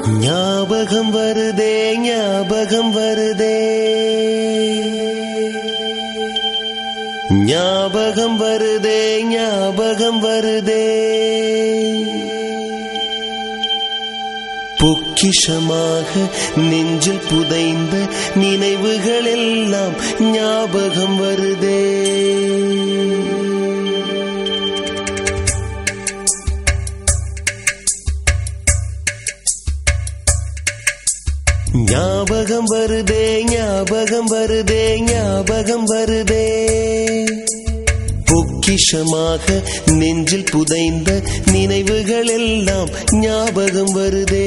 ஞாபகம் வருதே ஞாபகம் வருதே ஞாபகம் வருதே ஞாபகம் வருதே பொக்கிஷமாக நெஞ்சில் புதைந்த நினைவுகள் எல்லாம் ஞாபகம் வருதே. ஞாபகம் வருதே ஞாபகம் வருதே ஞாபகம் வருதே பொக்கிஷமாக நெஞ்சில் புதைந்த நினைவுகள் எல்லாம் ஞாபகம் வருதே.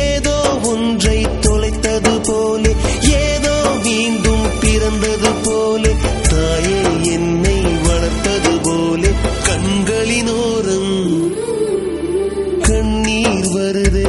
ஏதோ ஒன்றை தொலைத்தது போலே ஏதோ மீண்டும் பிறந்தது போலே தாயே என்னை வளர்த்தது போலே கண்களினோரம் கண்ணீர் வருதே.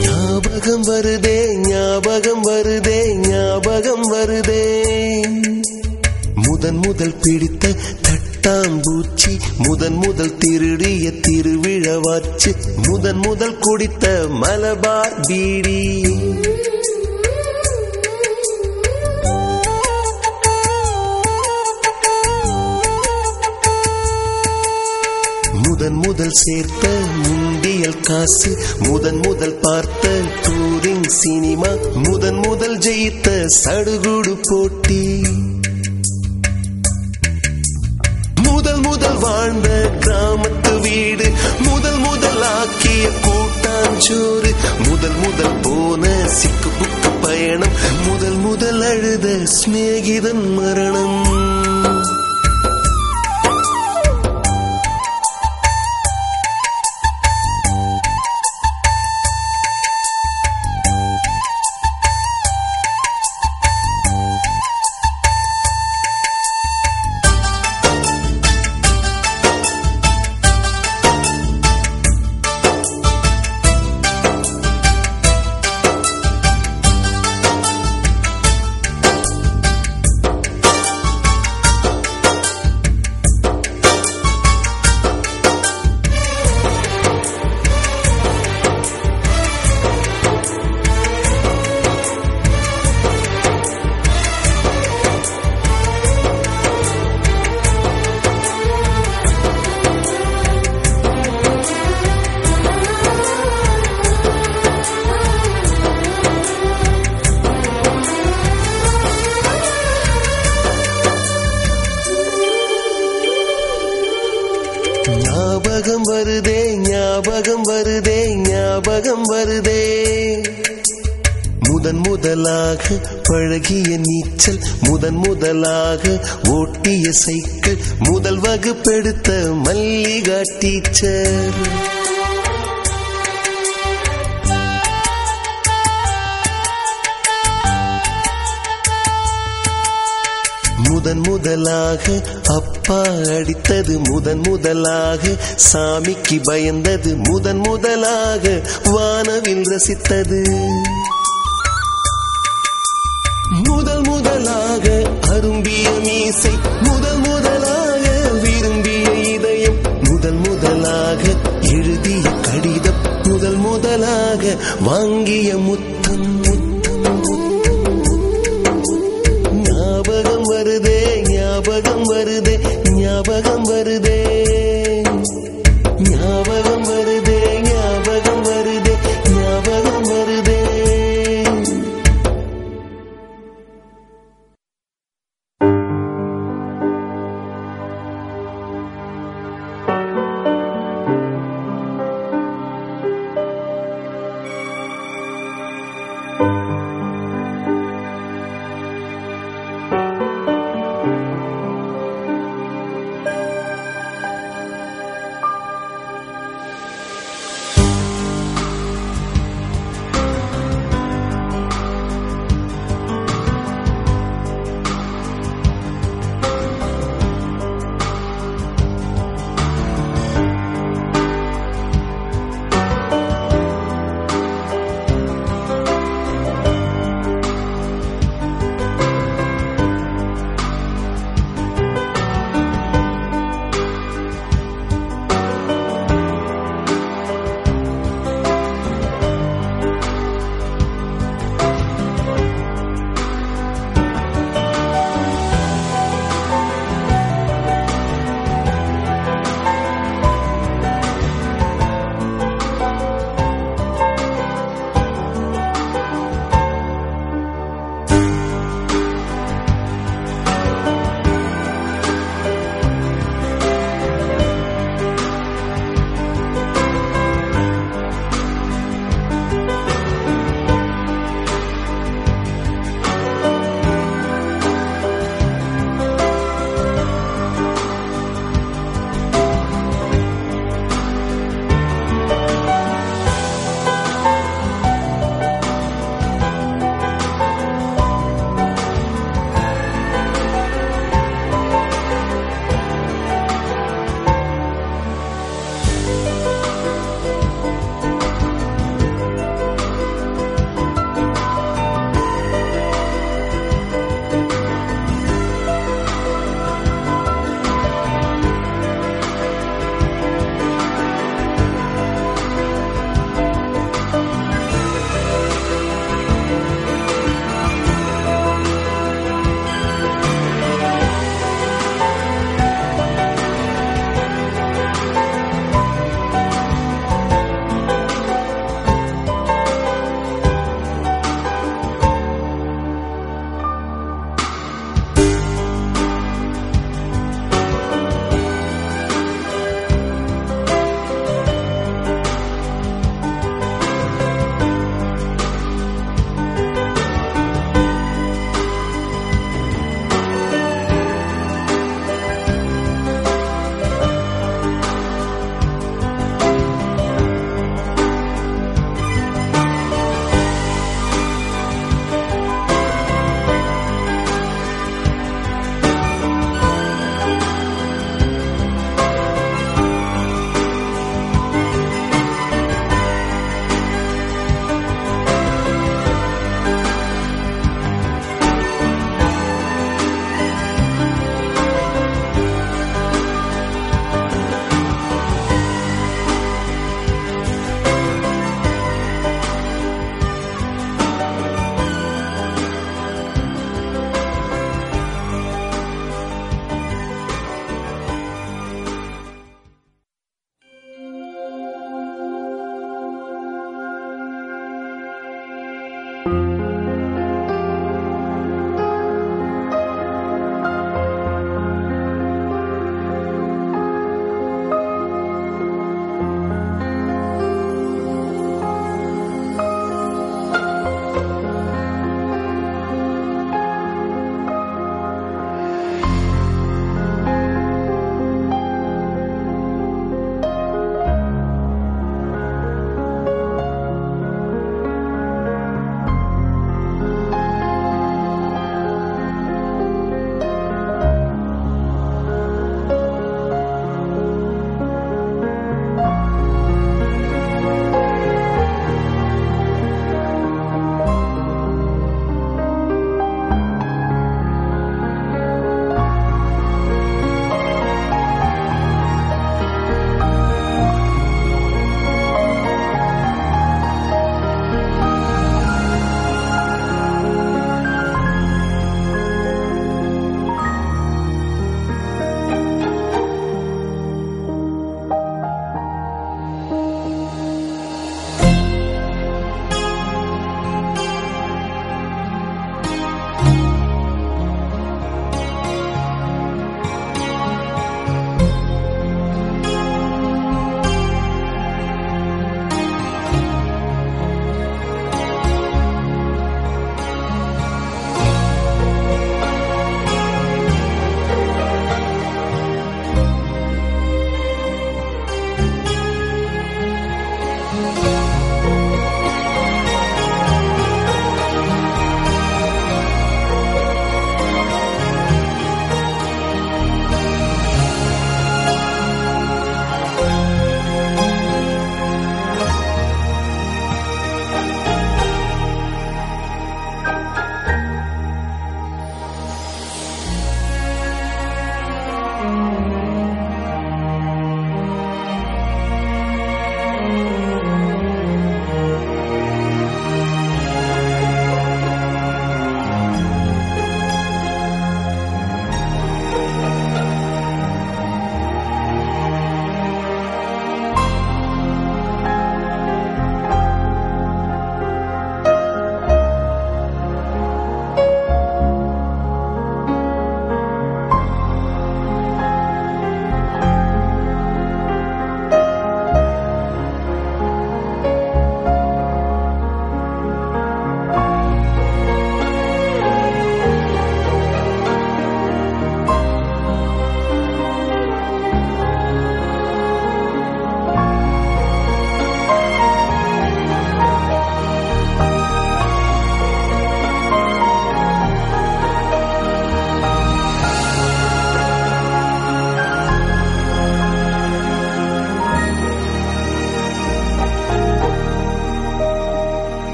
ஞாபகம் வருதே ஞாபகம் வருதே ஞாபகம் வருதே முதன் முதல் பிடித்த தட்டாம்பூச்சி முதன் முதல் திருடிய திருவிழவாச்சு முதன் முதல் குடித்த மலபார் பீடி முதன் முதல் சேர்த்த முண்டியல் காசு முதன் முதல் பார்த்த டூரிங் சினிமா முதன் முதல் ஜெயித்த சடுகுடு போட்டி முதல் முதல் வாழ்ந்த கிராமத்து வீடு முதல் முதல் ஆக்கிய கூட்டாஞ்சோறு முதல் முதல் போன சிக்கு புக்கு பயணம் முதல் முதல் அழுத சிநேகிதன் மரணம். ஞாபகம் வருதே ஞாபகம் வருதே ஞாபகம் வருதே முதன் முதலாக பழகிய நீச்சல் முதன் முதலாக ஓட்டிய சைக்கிள் முதல் வகுப்பெடுத்த மல்லிகா டீச்சர் முதன் முதலாக அப்பா அடித்தது முதன் முதலாக சாமிக்கு பயந்தது முதன் முதலாக வானவில் ரசித்தது முதல் முதலாக அரும்பிய மீசை முதல் முதலாக விரும்பிய இதயம் முதல் முதலாக எழுதிய கடிதம் முதல் முதலாக வாங்கிய முத்தம் ஞாபகம் வருதே ஞாபகம் வருதே ஞாபகம் வருதே ஞாபகம் வருதே ஞாபகம் வருதே ஞாபகம் வருதே.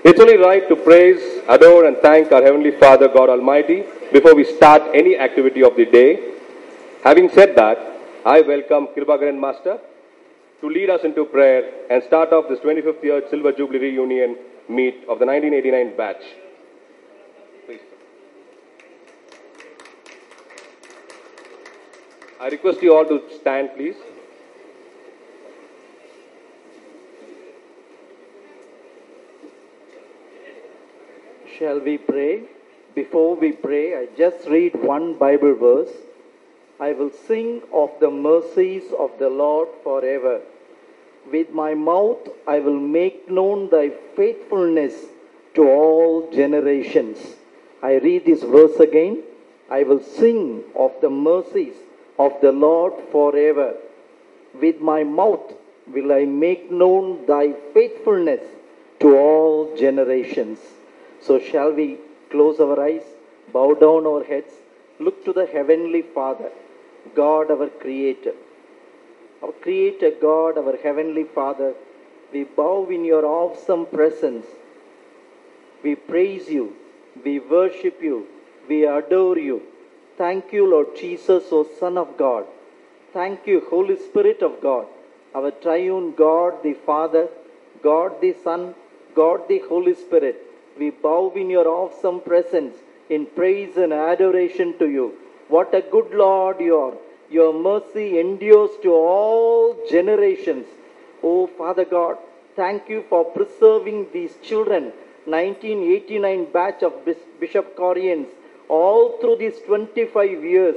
It's only right to praise, adore and thank our Heavenly Father, God Almighty, before we start any activity of the day. Having said that, I welcome Kripakaran Master to lead us into prayer and start off this 25th year Silver Jubilee Reunion meet of the 1989 batch. Please. I request you all to stand, please. Shall we pray? Before we pray, I just read one Bible verse. I will sing of the mercies of the Lord forever. With my mouth I will make known thy faithfulness to all generations. I read this verse again. I will sing of the mercies of the Lord forever. With my mouth will I make known thy faithfulness to all generations. So shall we close our eyes, bow down our heads, look to the Heavenly Father, God our Creator. Our Creator God, our Heavenly Father, we bow in your awesome presence. We praise you, we worship you, we adore you. Thank you, Lord Jesus, O Son of God. Thank you, Holy Spirit of God, our triune God, the Father, God the Son, God the Holy Spirit. We bow in your awesome presence in praise and adoration to you. What a good Lord you are. Your mercy endures to all generations. Oh, Father God, thank you for preserving these children, 1989 batch of Bishop Koreans, all through these 25 years.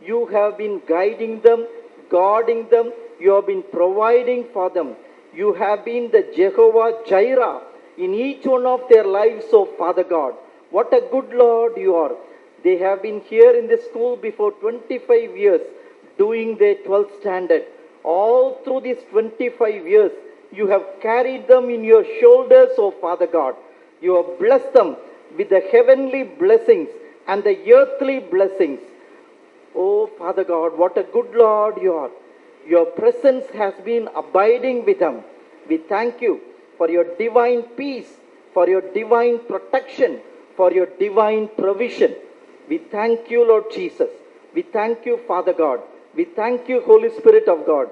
You have been guiding them, guarding them. You have been providing for them. You have been the Jehovah Jireh in each one of their lives, oh Father God. What a good Lord you are. They have been here in this school before 25 years, doing their 12th standard. All through these 25 years, you have carried them in your shoulders, oh Father God. You have blessed them with the heavenly blessings and the earthly blessings. Oh Father God, what a good Lord you are. Your presence has been abiding with them. We thank you for your divine peace, for your divine protection, for your divine provision. We thank you, Lord Jesus. We thank you, Father God. We thank you, Holy Spirit of God.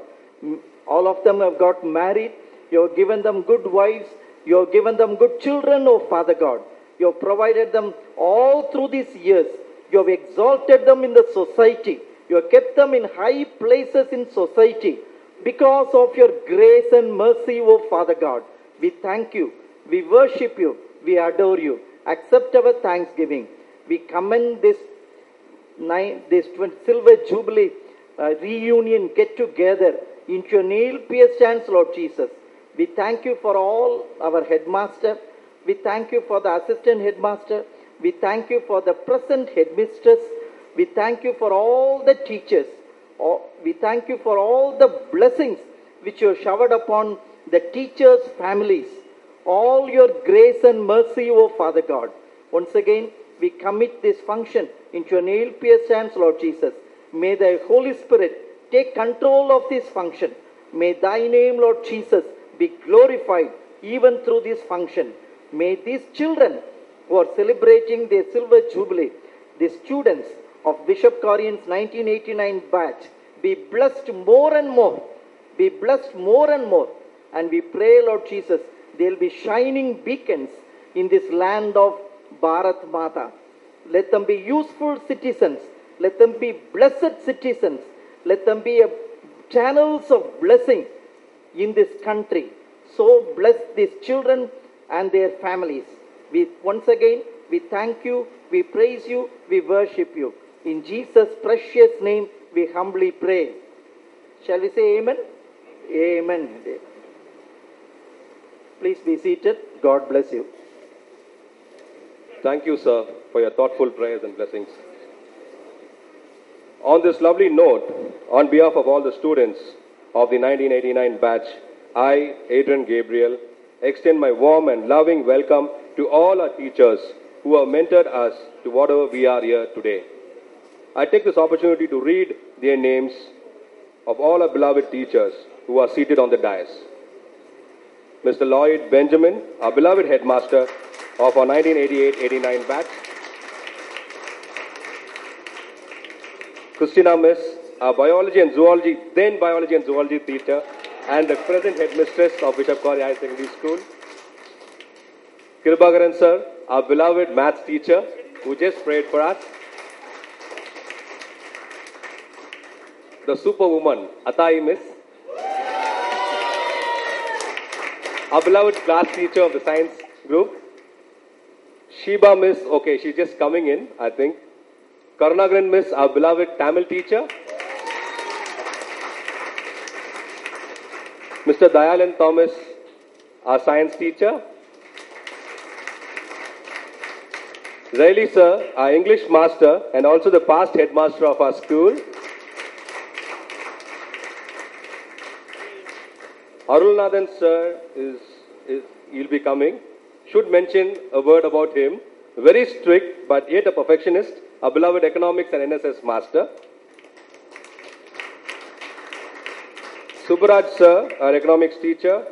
All of them have got married. You have given them good wives. You have given them good children, oh Father God. You have provided them all through these years. You have exalted them in the society. You have kept them in high places in society because of your grace and mercy, oh Father God. We thank you. We worship you. We adore you. Accept our thanksgiving. We commend this Silver Jubilee reunion, get together into your nail-pierced hands, Lord Jesus. We thank you for all our headmaster. We thank you for the assistant headmaster. We thank you for the present headmistress. We thank you for all the teachers. We thank you for all the blessings which you have showered upon the teachers' families. All your grace and mercy, O Father God. Once again, we commit this function into your nail-pierced hands, Lord Jesus. May the Holy Spirit take control of this function. May thy name, Lord Jesus, be glorified even through this function. May these children who are celebrating their silver jubilee, the students of Bishop Corian's 1989 batch, be blessed more and more. Be blessed more and more. And we pray, Lord Jesus, they will be shining beacons in this land of Bharat Mata. Let them be useful citizens. Let them be blessed citizens. Let them be channels of blessing in this country. So bless these children and their families. Once again, we thank you, we praise you, we worship you. In Jesus' precious name, we humbly pray. Shall we say amen? Amen. Please be seated. God bless you. Thank you, sir, for your thoughtful prayers and blessings. On this lovely note, on behalf of all the students of the 1989 batch, I, Adrian Gabriel, extend my warm and loving welcome to all our teachers who have mentored us to whatever we are here today. I take this opportunity to read their names of all our beloved teachers who are seated on the dais. Mr. Lloyd Benjamin, our beloved headmaster of our 1988-89 batch. Christina Miss, our then biology and zoology teacher, and the present headmistress of Bishop Corian Higher Secondary School. Kirubagaran sir, our beloved maths teacher, who just prayed for us. The superwoman, Atai Miss. Our beloved class teacher of the science group. Sheba Miss, okay, she's just coming in, I think. Karunagaran Miss, our beloved Tamil teacher. Mr. Dayalan Thomas, our science teacher. Riley sir, our English master and also the past headmaster of our school. Arulnathan sir he'll be coming. Should mention a word about him. Very strict but yet a perfectionist. Our beloved economics and NSS master. Subbaraj sir, our economics teacher.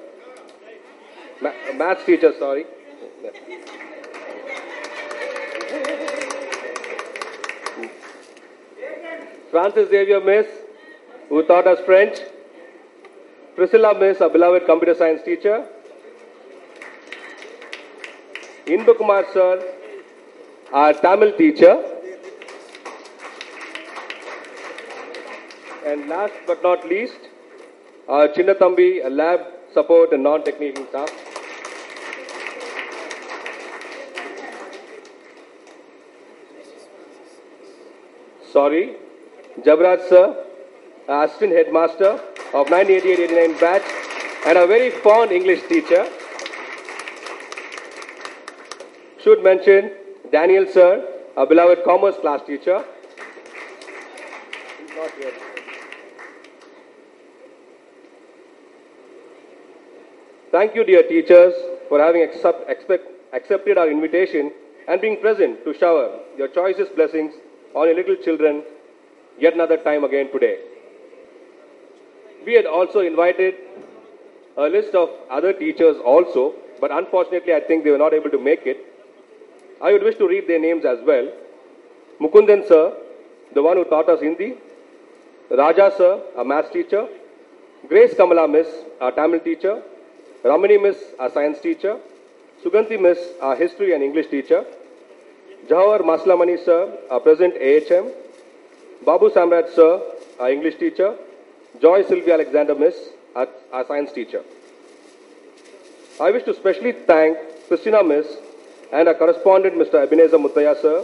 Maths teacher, sorry. Francis Xavier Miss, who taught us French. Priscilla Miss, our beloved computer science teacher. Indu sir, our Tamil teacher. And last but not least, our Chinnathambi, a lab support and non-technical staff. Sorry, Jabraj sir, our assistant headmaster of 1988-89 batch and a very fond English teacher. Should mention Daniel sir, our beloved commerce class teacher. Not yet. Thank you, dear teachers, for having accepted our invitation and being present to shower your choicest blessings on your little children yet another time again today. We had also invited a list of other teachers also, but unfortunately I think they were not able to make it. I would wish to read their names as well. Mukundan sir, the one who taught us Hindi. Raja sir, our maths teacher. Grace Kamala miss, our Tamil teacher. Ramani miss, our science teacher. Suganti miss, our history and English teacher. Jawahar Maslamani sir, our present AHM. Babu Samrat sir, our English teacher. Joy Sylvia Alexander miss, our science teacher. I wish to specially thank Christina miss and our correspondent Mr. Ebenezer Muttaya sir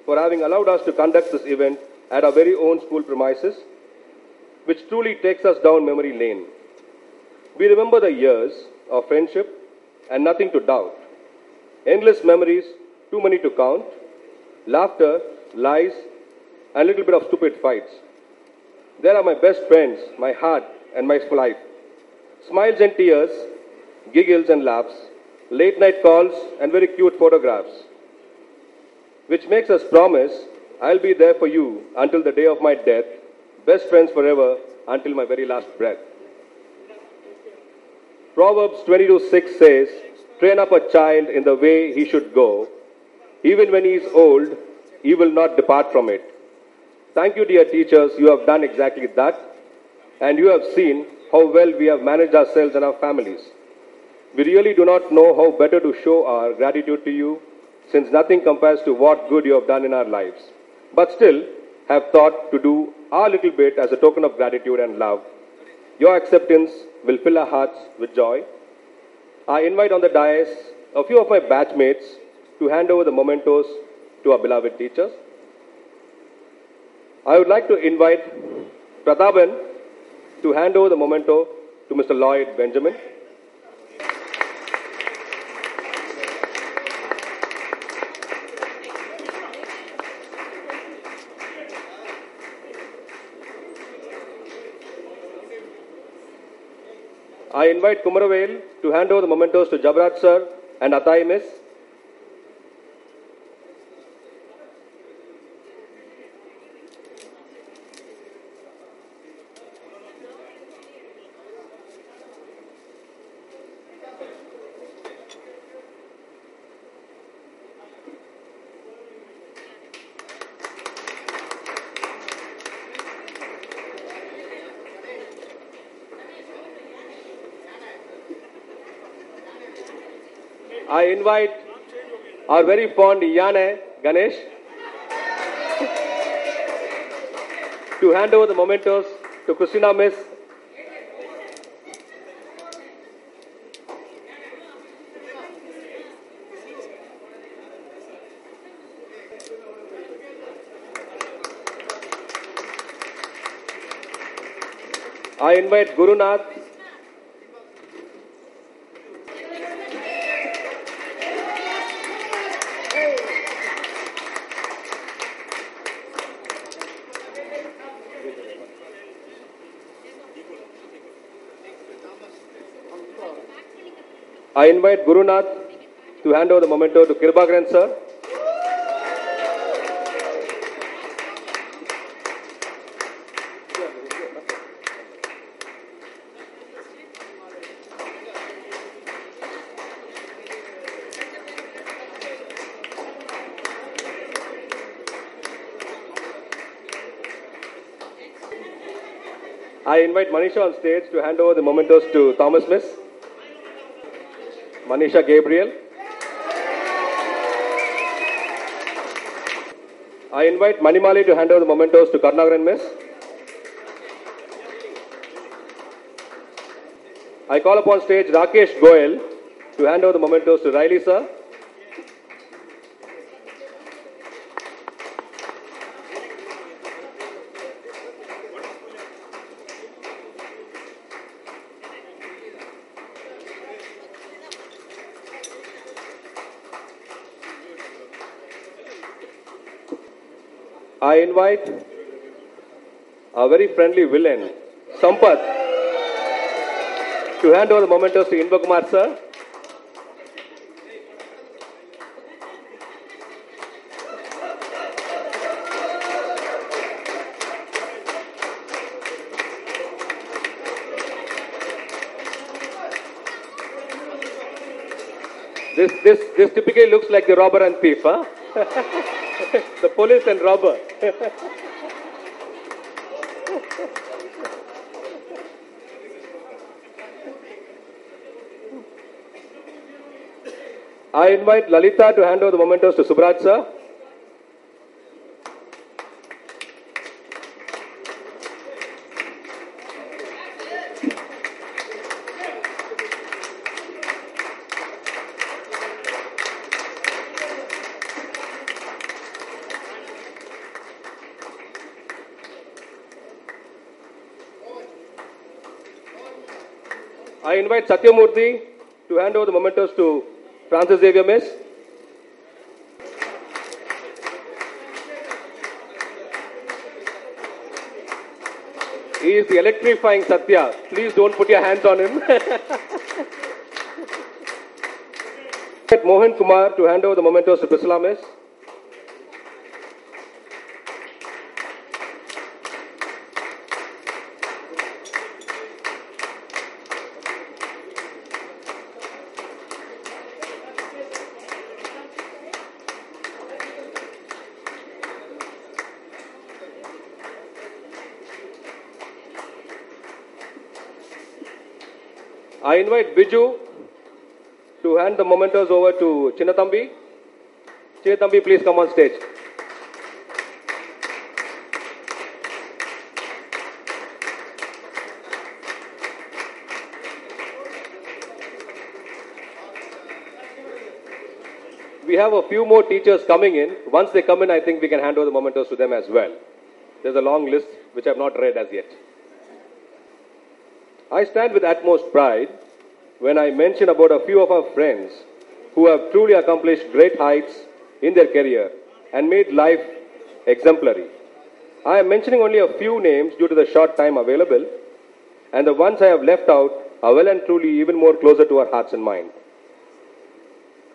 for having allowed us to conduct this event at our very own school premises. which truly takes us down memory lane. We remember the years of friendship and nothing to doubt. Endless memories, too many to count. Laughter, lies, and a little bit of stupid fights. There are my best friends, my heart, and my life. Smiles and tears, giggles and laughs, late night calls, and very cute photographs. Which makes us promise I'll be there for you until the day of my death, best friends forever until my very last breath. Proverbs 22:6 says, train up a child in the way he should go. Even when he is old, he will not depart from it. Thank you, dear teachers. You have done exactly that. And you have seen how well we have managed ourselves and our families. We really do not know how better to show our gratitude to you, since nothing compares to what good you have done in our lives. But still, have thought to do our little bit as a token of gratitude and love. Your acceptance will fill our hearts with joy. I invite on the dais a few of my batchmates to hand over the mementos to our beloved teachers. I would like to invite Prathaban to hand over the memento to Mr. Lloyd Benjamin. I invite Kumaravel to hand over the mementos to Jabrat sir and Atai miss. I invite our very fond Yane Ganesh to hand over the mementos to Christina Miss. I invite Gurunath to hand over the memento to Kirbagran sir. I invite Manisha on stage to hand over the mementos to Thomas Miss. Manisha Gabriel. I invite Manimali to hand over the mementos to Karnagaran Miss. I call upon stage Rakesh Goel to hand over the mementos to Riley sir. I invite a very friendly villain, Sampath, to hand over the mementos to Invakumar sir. This typically looks like the robber and thief, huh? The police and robber. I invite Lalita to hand over the mementos to Subraj sir. I invite Satyamurthy to hand over the mementos to Francis Xavier Miss. He is the electrifying Satya. Please don't put your hands on him. Mohan Kumar to hand over the mementos to Priscilla Miss. I invite Biju to hand the mementos over to Chinnathambi. Chinnathambi, please come on stage. We have a few more teachers coming in. Once they come in, I think we can hand over the mementos to them as well. There's a long list which I have not read as yet. I stand with utmost pride when I mention about a few of our friends who have truly accomplished great heights in their career and made life exemplary. I am mentioning only a few names due to the short time available, and the ones I have left out are well and truly even more closer to our hearts and mind.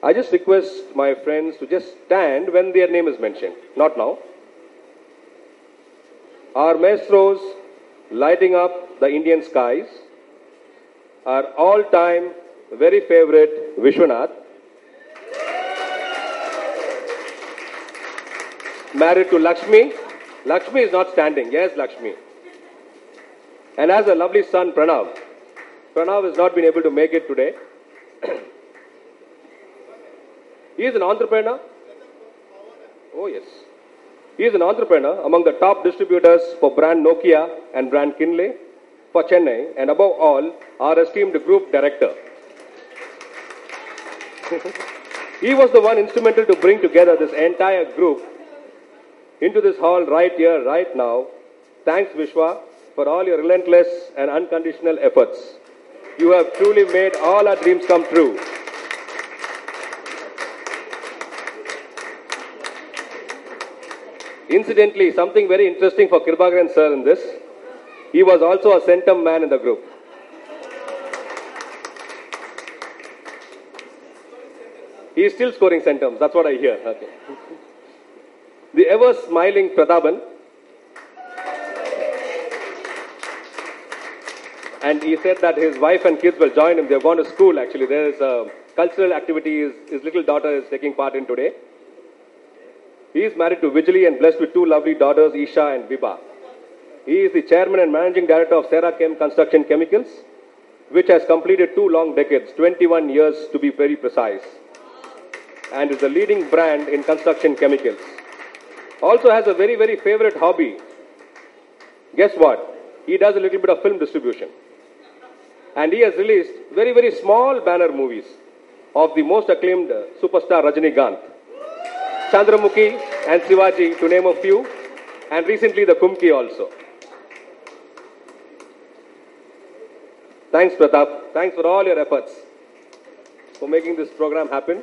I just request my friends to just stand when their name is mentioned, not now. Our maestros lighting up the Indian skies, our all-time very favorite Vishwanath, married to Lakshmi. Lakshmi is not standing. Yes, Lakshmi. And has a lovely son, Pranav. Pranav has not been able to make it today. He is an entrepreneur. Oh, yes. He is an entrepreneur among the top distributors for brand Nokia and brand Kinley for Chennai, and above all, our esteemed group director. He was the one instrumental to bring together this entire group into this hall right here, right now. Thanks, Vishwa, for all your relentless and unconditional efforts. You have truly made all our dreams come true. Incidentally, something very interesting for Kribakaran sir in this, he was also a centum man in the group. He is still scoring centums, that's what I hear. Okay. The ever smiling Prathaban, and he said that his wife and kids will join him. They've gone to school actually. There is a cultural activity his little daughter is taking part in today. He is married to Vijali and blessed with two lovely daughters, Isha and Vibha. He is the chairman and managing director of Sarah Chem Construction Chemicals, which has completed 2 long decades, 21 years to be very precise, and is a leading brand in construction chemicals. Also has a very, very favorite hobby. Guess what? He does a little bit of film distribution. And he has released very, very small banner movies of the most acclaimed superstar Rajinikanth, Chandramukhi and Shivaji, to name a few, and recently the Kumki also. Thanks, Pratap. Thanks for all your efforts for making this program happen.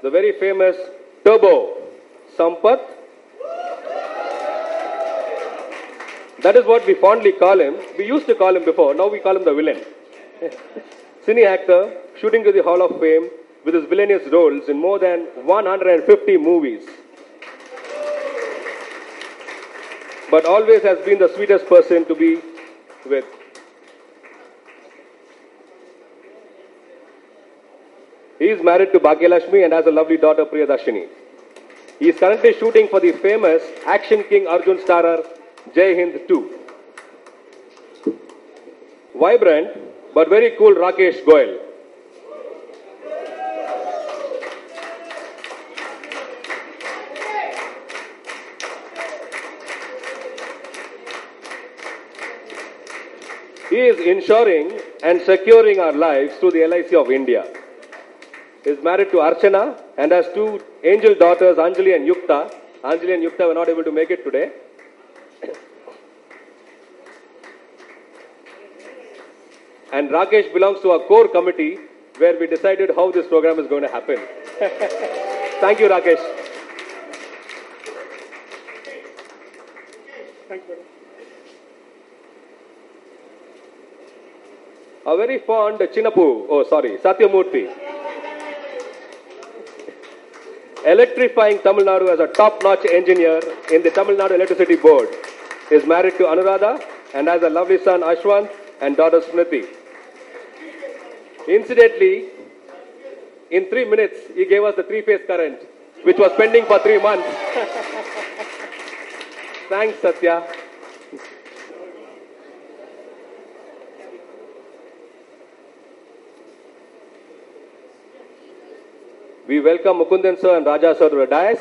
The very famous Turbo Sampath. That is what we fondly call him. We used to call him before, now we call him the villain. Cine actor, shooting to the Hall of Fame with his villainous roles in more than 150 movies. But always has been the sweetest person to be with. He is married to Bhagyalakshmi and has a lovely daughter, Priyadarshini. He is currently shooting for the famous Action King Arjun starer Jai Hind 2. Vibrant but very cool Rakesh Goyal. He is ensuring and securing our lives through the LIC of India. He is married to Archana and has 2 angel daughters, Anjali and Yukta. Anjali and Yukta were not able to make it today. and Rakesh belongs to our core committee where we decided how this program is going to happen. Thank you, Rakesh. A very fond Satyamurthy. Electrifying Tamil Nadu as a top-notch engineer in the Tamil Nadu Electricity Board. Is married to Anuradha and has a lovely son Ashwant and daughter Smriti. Incidentally, in 3 minutes, he gave us the three-phase current, which was pending for 3 months. Thanks, Satya. We welcome Mukundan sir and Raja sir to the dais.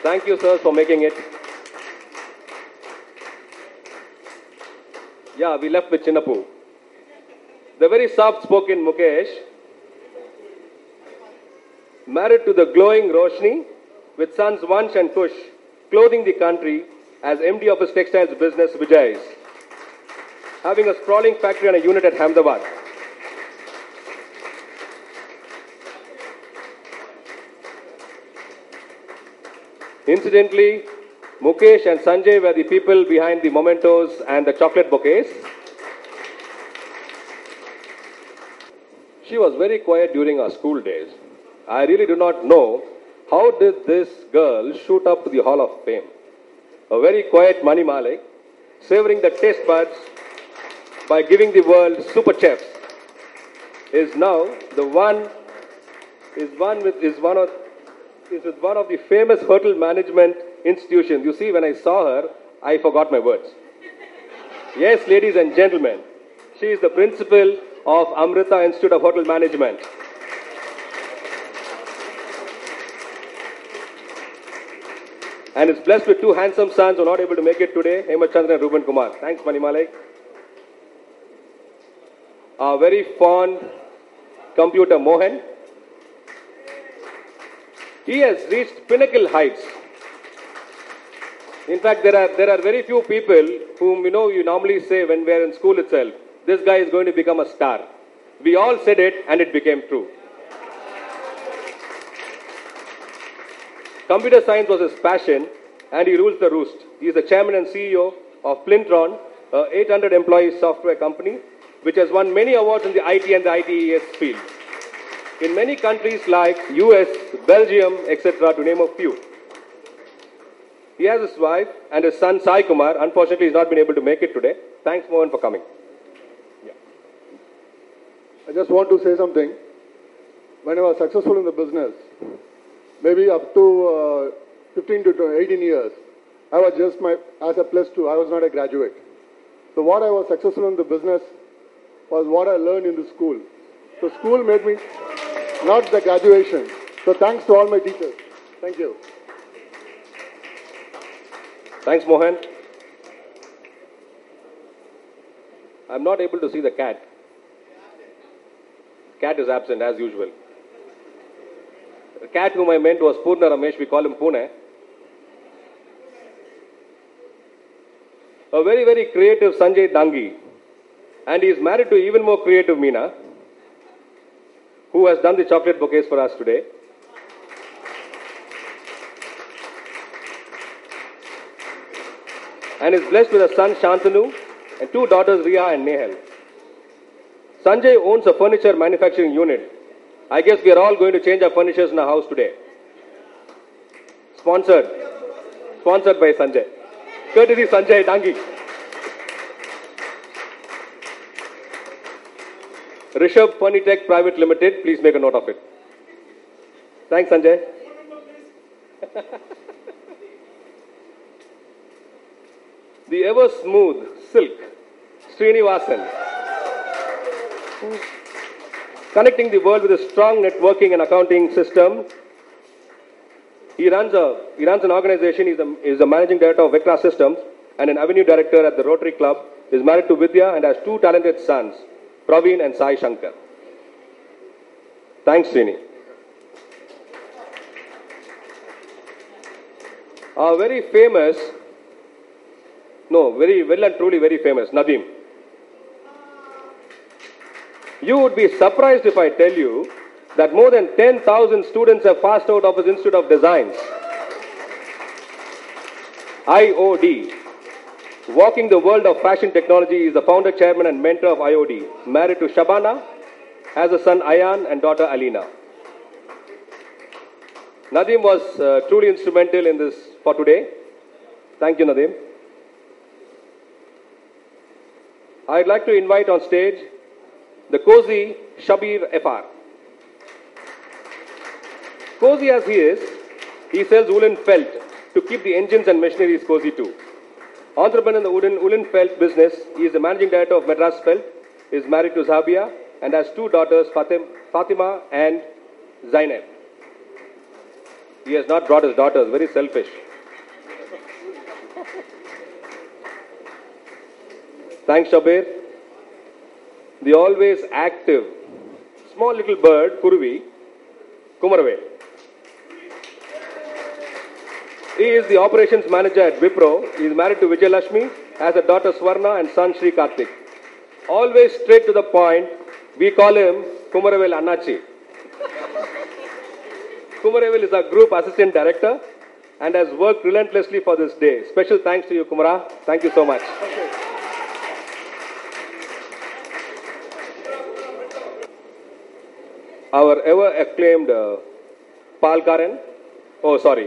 Thank you, sir, for making it. Yeah, we left with Chinnapu. The very soft-spoken Mukesh, married to the glowing Roshni, with sons Vansh and Kush, clothing the country as MD of his textiles business, Vijay's, having a sprawling factory and a unit at Ahmedabad. Incidentally, Mukesh and Sanjay were the people behind the mementos and the chocolate bouquets. She was very quiet during our school days. I really do not know how did this girl shoot up to the Hall of Fame. A very quiet Mani Malik, savoring the taste buds by giving the world super chefs, is now the one with one of the famous hotel management institutions. You see, when I saw her, I forgot my words. Yes, ladies and gentlemen, she is the principal of Amrita Institute of Hotel Management. And is blessed with two handsome sons who are not able to make it today, Hemant Chandra and Ruben Kumar. Thanks, Mani Malik. Our very fond computer Mohan. He has reached pinnacle heights. In fact, there are very few people whom you normally say when we are in school itself, this guy is going to become a star. We all said it and it became true. Computer science was his passion and he rules the roost. He is the chairman and CEO of Plintron, a 800-employee software company which has won many awards in the IT and the ITES field in many countries like US, Belgium, etc., to name a few. He has his wife and his son Sai Kumar. Unfortunately, he's not been able to make it today. Thanks, Mohan, for coming. Yeah. I just want to say something. When I was successful in the business, maybe up to 15 to 18 years, I was just as a plus two, I was not a graduate. So what I was successful in the business was what I learned in the school. So school made me, not the graduation. So thanks to all my teachers. Thank you. Thanks, Mohan. I'm not able to see the cat. Cat is absent as usual. The cat whom I meant was Purna Ramesh. We call him Pune. A very, very creative Sanjay Dangi. And he is married to even more creative Meena, who has done the chocolate bouquets for us today. And is blessed with a son Shantanu and two daughters Riya and Nehal. Sanjay owns a furniture manufacturing unit. I guess we are all going to change our furnitures in our house today. Sponsored by Sanjay. Courtesy Sanjay Dangi. Rishabh Furnitech Private Limited, please make a note of it. Thanks, Sanjay. The ever smooth silk, Srinivasan, connecting the world with a strong networking and accounting system. He runs an organization. He's the managing director of Vectra Systems and an avenue director at the Rotary Club. Is married to Vidya and has two talented sons, Praveen and Sai Shankar. Thanks, Srini. Our very famous No, very well and truly very famous, Nadeem. You would be surprised if I tell you that more than 10,000 students have passed out of his Institute of Designs. IOD. Walking the world of fashion technology, is the founder, chairman and mentor of IOD. Married to Shabana, has a son Ayan and daughter Alina. Nadeem was truly instrumental in this for today. Thank you, Nadeem. I'd like to invite on stage the cozy Shabir FR. Cozy as he is, he sells woolen felt to keep the engines and machineries cozy too. Entrepreneur in the woolen felt business, he is the managing director of Madras Felt, is married to Zabia and has two daughters, Fatima and Zainab. He has not brought his daughters, very selfish. Thanks, Shabir. The always active, small little bird, Kuruvi, Kumaravel. He is the operations manager at Wipro. He is married to Vijayalashmi, has a daughter Swarna and son Sri Karthik. Always straight to the point, we call him Kumaravel Annachi. Kumaravel is our group assistant director and has worked relentlessly for this day. Special thanks to you, Kumara. Thank you so much. Our ever acclaimed Palkaran,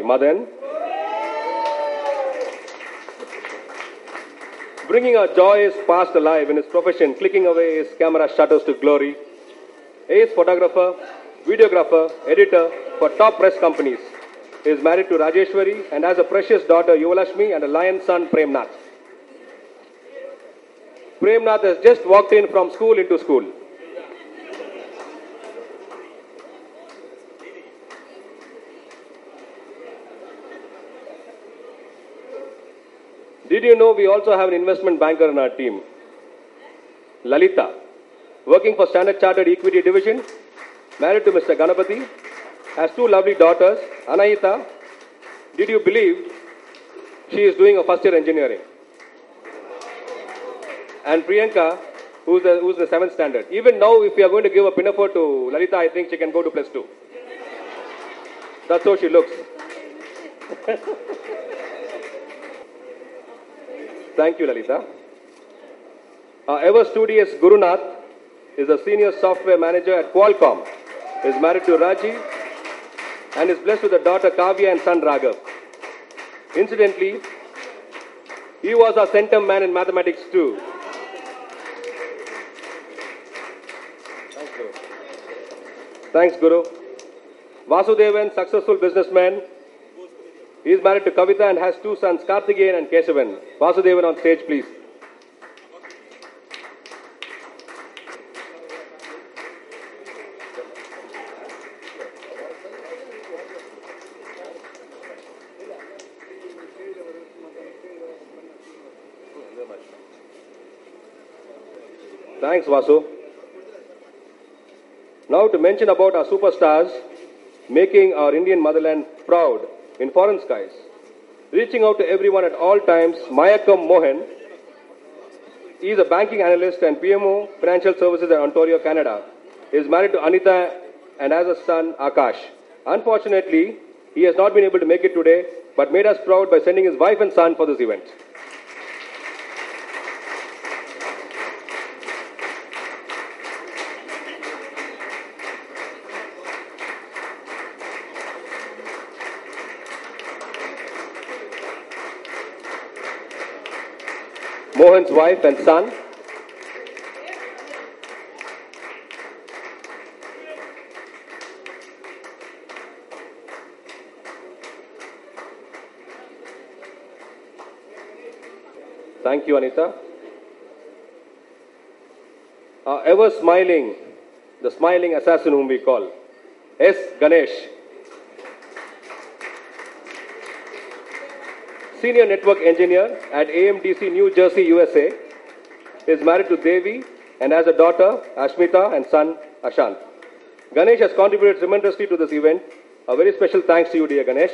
Madan, bringing a joyous past alive in his profession, clicking away his camera shutters to glory. Ace photographer, videographer, editor for top press companies. He is married to Rajeshwari and has a precious daughter Yuvalashmi and a lion son Premnath. Premnath has just walked in from school into school. Did you know we also have an investment banker in our team? Lalita, working for Standard Chartered Equity Division, married to Mr. Ganapati, has two lovely daughters, Anahita. Did you believe she is doing a first year engineering? And Priyanka, who's the 7th standard. Even now, if we are going to give a pinafore to Lalita, I think she can go to +2. That's how she looks. Thank you, Lalita. Ever studious Gurunath is a senior software manager at Qualcomm. Is married to Raji and is blessed with a daughter Kavya and son Raghav. Incidentally, he was our centum man in mathematics too. Thanks, Guru. Vasudevan, successful businessman. He is married to Kavita and has two sons, Karthikeyan and Kesavan. Vasudevan on stage, please. Thanks, Vasu. Now to mention about our superstars, making our Indian motherland proud in foreign skies. Reaching out to everyone at all times, Mayakam Mohan. He is a banking analyst and PMO Financial Services at Ontario, Canada. He is married to Anita and has a son, Akash. Unfortunately, he has not been able to make it today, but made us proud by sending his wife and son for this event. Mohan's wife and son. Thank you, Anita. Ever smiling, the smiling assassin whom we call, S. Ganesh. Senior network engineer at AMDC New Jersey, USA, is married to Devi and has a daughter, Ashmita, and son, Ashant. Ganesh has contributed tremendously to this event. A very special thanks to you, dear Ganesh.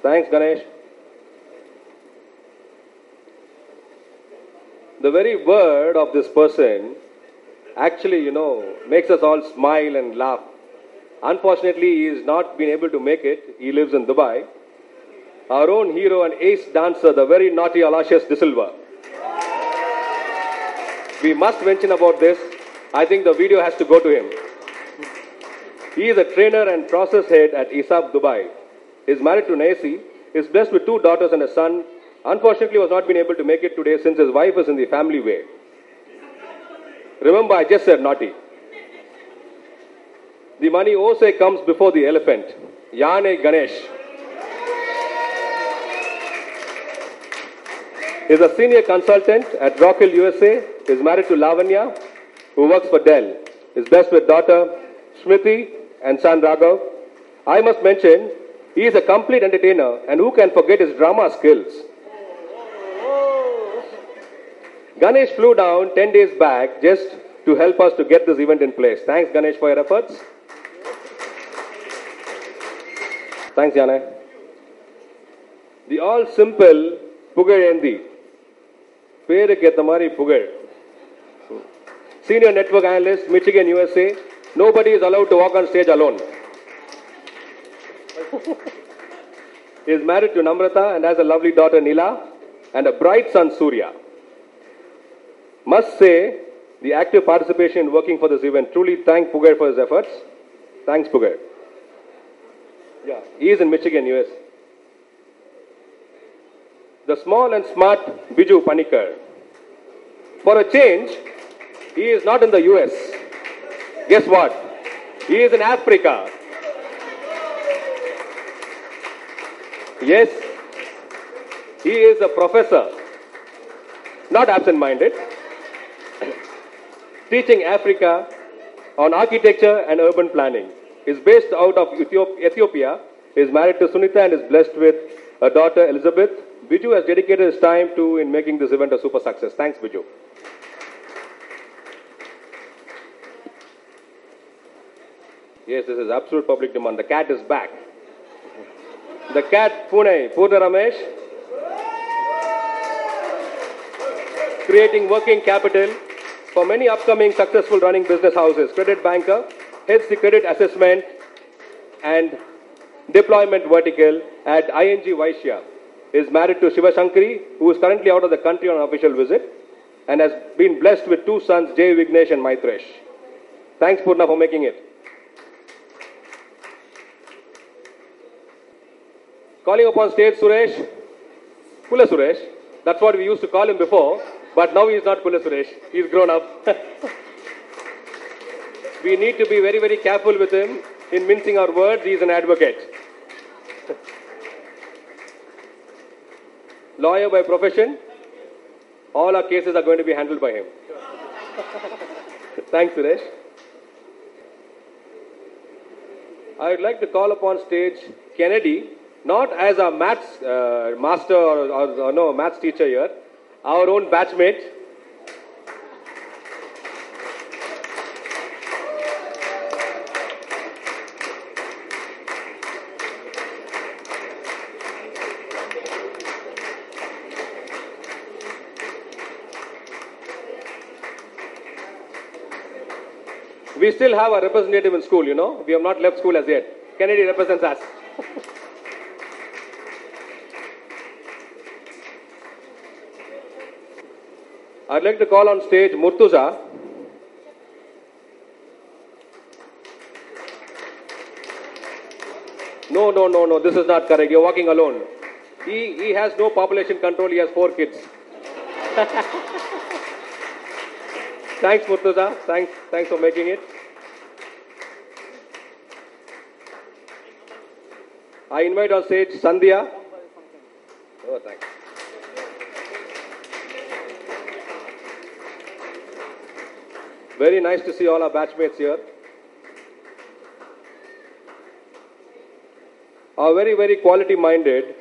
Thanks, Ganesh. The very word of this person actually, makes us all smile and laugh. Unfortunately, he has not been able to make it. He lives in Dubai. Our own hero and ace dancer, the very naughty Aloysius De Silva. We must mention about this. I think the video has to go to him. He is a trainer and process head at ISAB Dubai. He is married to Nancy. He is blessed with 2 daughters and a son. Unfortunately, was not been able to make it today since his wife is in the family way. Remember, I just said naughty. The money also comes before the elephant. Yane Ganesh. He is a senior consultant at Rock Hill, USA. He is married to Lavanya, who works for Dell. He is blessed with daughter Smriti and son Raghav. I must mention, he is a complete entertainer, and who can forget his drama skills? Ganesh flew down 10 days back just to help us to get this event in place. Thanks, Ganesh, for your efforts. Thanks, Yana. The all simple Pugarendi. Perukku etta mari Pugar. Senior network analyst, Michigan, USA. Nobody is allowed to walk on stage alone. He is married to Namrata and has a lovely daughter Nila and a bright son Surya. Must say, the active participation in working for this event. Truly thank Pugar for his efforts. Thanks, Pugar. Yeah, he is in Michigan, US. The small and smart Biju Panikar. For a change, he is not in the US. Guess what? He is in Africa. Yes, he is a professor, not absent-minded, teaching Africa on architecture and urban planning. He is based out of Ethiopia. He is married to Sunita and is blessed with a daughter, Elizabeth. Biju has dedicated his time in making this event a super success. Thanks, Biju. Yes, this is absolute public demand. The cat is back. The cat, Purna Ramesh, creating working capital for many upcoming successful running business houses. Credit banker, heads the credit assessment and deployment vertical at ING Vaishya. Is married to Shiva Shankari, who is currently out of the country on an official visit and has been blessed with 2 sons, Jay Vignesh and Maitresh. Thanks, Purna, for making it. Calling upon stage Suresh, Kula Suresh. That's what we used to call him before, but now he is not Kula Suresh. He's grown up. We need to be very, very careful with him in mincing our words. He is an advocate. Lawyer by profession. All our cases are going to be handled by him. Thanks, Suresh. I would like to call upon stage Kennedy, not as a maths master or no maths teacher here, our own batchmate. We still have a representative in school, We have not left school as yet. Kennedy represents us. I'd like to call on stage Murtuza. No, this is not correct. You're walking alone. He has no population control. He has 4 kids. Thanks, Murtuza. Thanks for making it. I invite on stage Sandhya. Oh, thanks. Very nice to see all our batchmates here. Our very, very quality-minded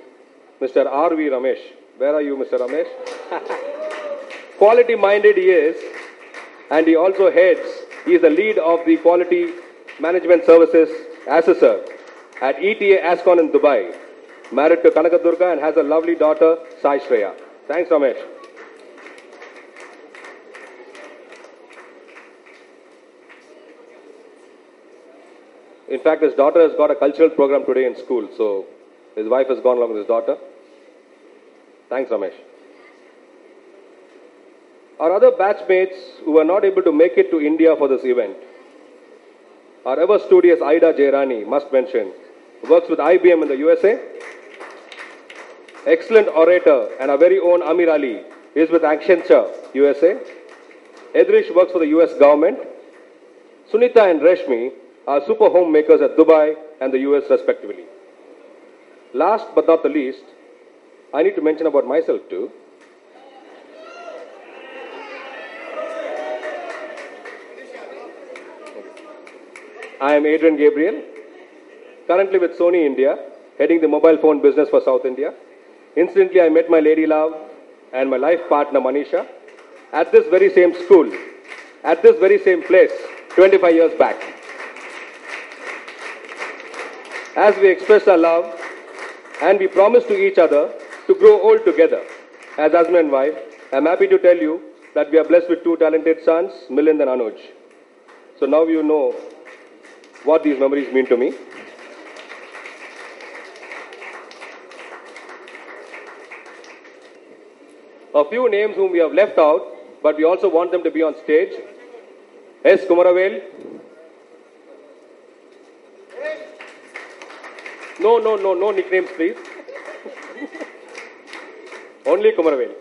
Mr. R.V. Ramesh. Where are you, Mr. Ramesh? Quality-minded he is, and he also he is the lead of the Quality Management Services Assessor at ETA Ascon in Dubai. married to Kanakadurga and has a lovely daughter, Sai Shreya. Thanks, Ramesh. In fact, his daughter has got a cultural program today in school, so his wife has gone along with his daughter. Thanks, Ramesh. Our other batchmates who were not able to make it to India for this event. Our ever studious Aida Jairani, must mention, works with IBM in the USA. Excellent orator and our very own Amir Ali is with Accenture, USA. Edrish works for the US government. Sunita and Reshmi are super homemakers at Dubai and the US respectively. Last but not the least, I need to mention about myself too. I am Adrian Gabriel, currently with Sony India, heading the mobile phone business for South India. Incidentally, I met my lady love and my life partner Manisha at this very same school, at this very same place, 25 years back. As we express our love and we promise to each other to grow old together as husband and wife, I am happy to tell you that we are blessed with two talented sons, Milind and Anuj. So now you know what these memories mean to me. A few names whom we have left out, but we also want them to be on stage. S. Kumaravel. No nicknames, please. Only Kumaravel.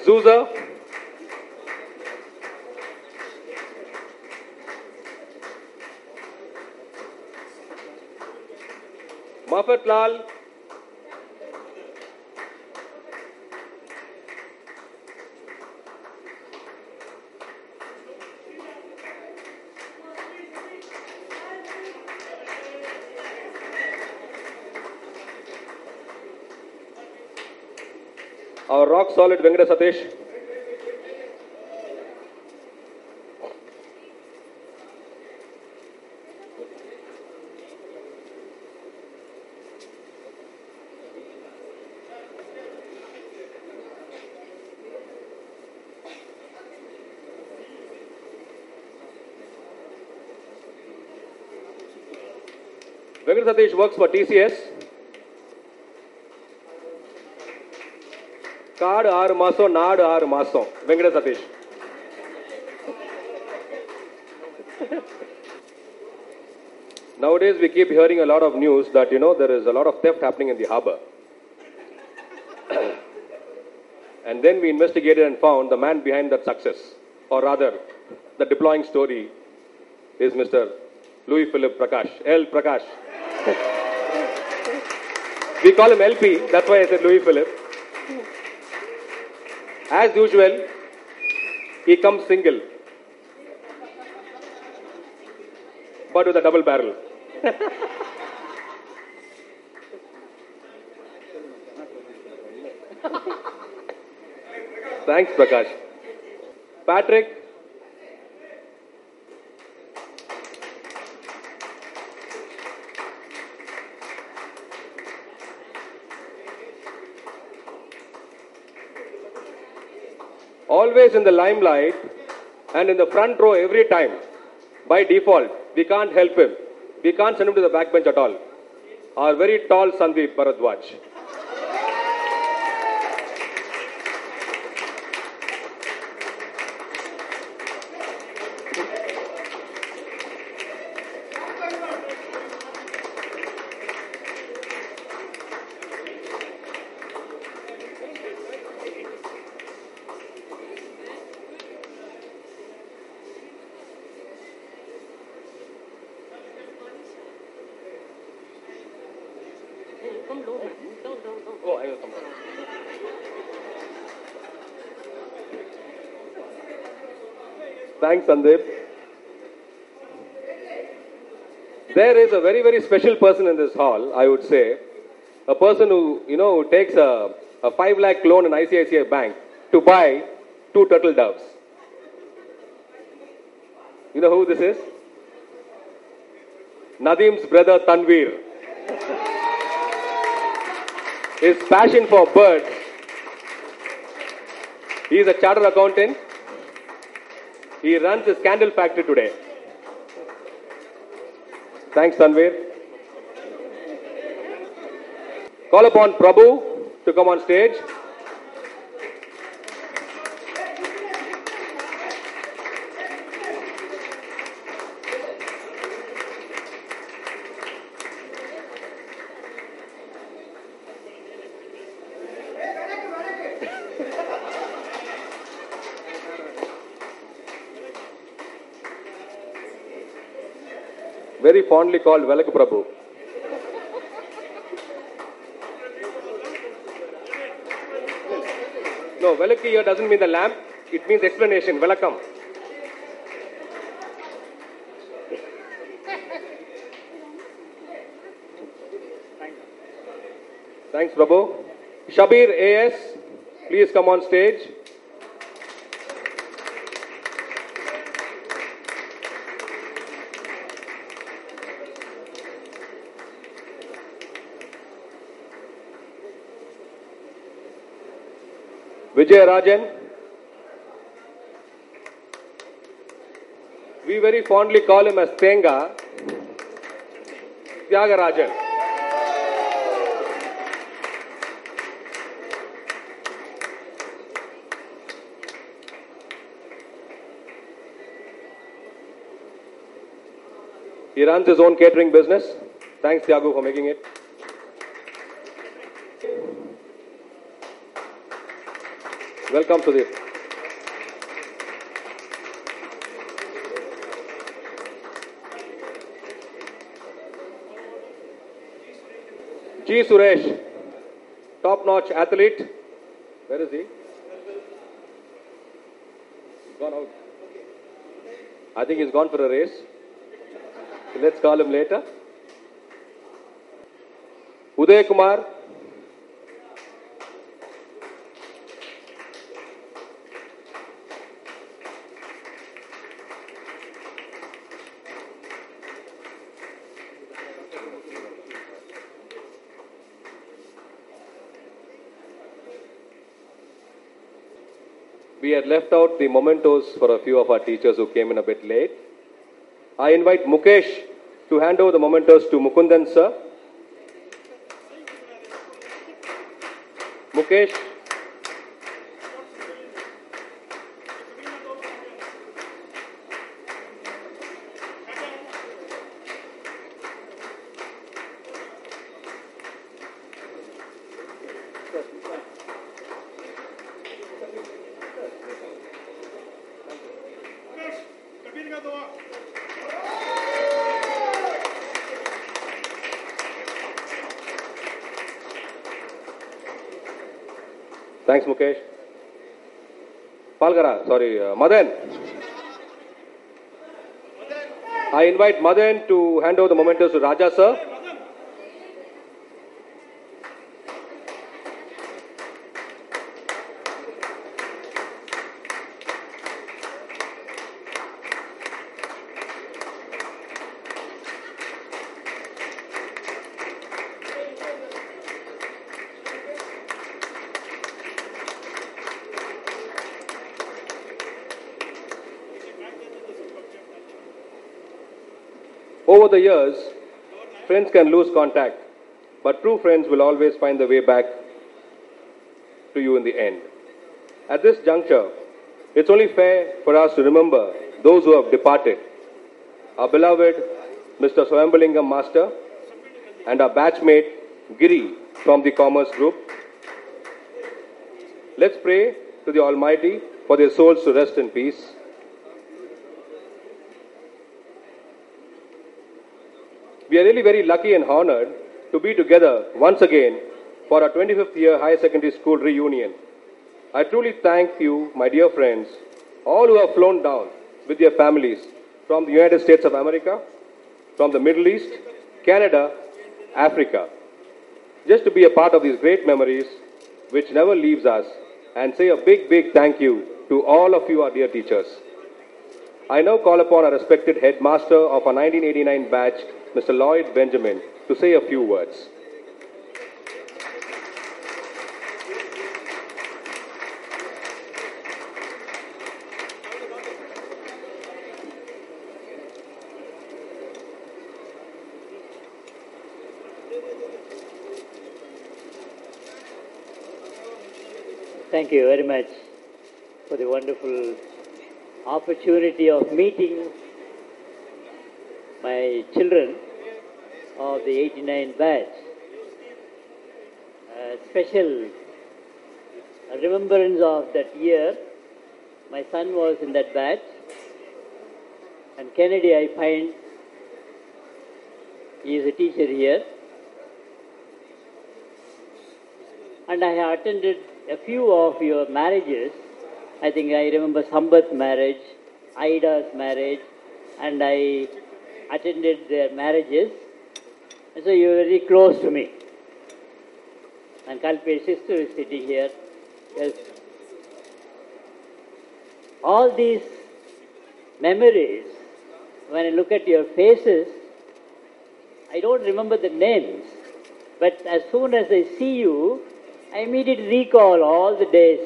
Zuza. Mafat Lal. Our rock solid Venkata Satish. Venkata Satish works for TCS. Card 6 மாசம் நாடு 6 மாசம் Venkata Satish. Nowadays we keep hearing a lot of news that there is a lot of theft happening in the harbour. And then we investigated and found the man behind that success, or rather the deploying story is Mr. Louis Philip Prakash, L. Prakash. We call him LP, that's why I said Louis Philip. As usual, he comes single, but with a double barrel. Thanks, Prakash. Patrick. Always in the limelight and in the front row every time. By default, we can't help him. We can't send him to the backbench at all. Our very tall Sandeep Bharadwaj. Oh, I will come. Thanks, Sandeep. There is a very, very special person in this hall, I would say. A person who takes a 5 lakh loan in ICICI Bank to buy 2 turtle doves. You know who this is? Nadim's brother Tanveer. His passion for birds. He is a chartered accountant. He runs his candle factory today. Thanks, Tanveer. Call upon Prabhu to come on stage. Very fondly called Velak Prabhu. No, Velaki here doesn't mean the lamp, it means explanation. Velakam. Thanks, Prabhu. Shabir AS, please come on stage. Vijay Rajan. We very fondly call him as Tenga. Tyagarajan. He runs his own catering business. Thanks, Tyagu, for making it. Welcome, Sudhir. G. Suresh, top-notch athlete. Where is he? He's gone out. I think he's gone for a race. So let's call him later. Uday Kumar. We had left out the mementos for a few of our teachers who came in a bit late. I invite Mukesh to hand over the mementos to Mukundan sir. Mukesh. Thanks, Mukesh. Palgara, sorry, Madan. I invite Madan to hand over the mementos to Raja sir. Over the years, friends can lose contact, but true friends will always find the way back to you in the end. At this juncture, it's only fair for us to remember those who have departed. Our beloved Mr. Swayambulingam Master and our batchmate Giri from the Commerce Group. Let's pray to the Almighty for their souls to rest in peace. We are really very lucky and honored to be together once again for our 25th year higher secondary school reunion. I truly thank you, my dear friends, all who have flown down with their families from the United States of America, from the Middle East, Canada, Africa, just to be a part of these great memories which never leaves us, and say a big, big thank you to all of you, our dear teachers. I now call upon our respected headmaster of our 1989 batch, Mr. Lloyd Benjamin, to say a few words. Thank you very much for the wonderful opportunity of meeting my children of the 89 batch. A special remembrance of that year. My son was in that batch, and Kennedy, I find, he is a teacher here. And I have attended a few of your marriages. I think I remember Sambat's marriage, Aida's marriage, and I attended their marriages. And so you are very close to me. And Kalpe's sister is sitting here. Yes. All these memories, when I look at your faces, I don't remember the names, but as soon as I see you, I immediately recall all the days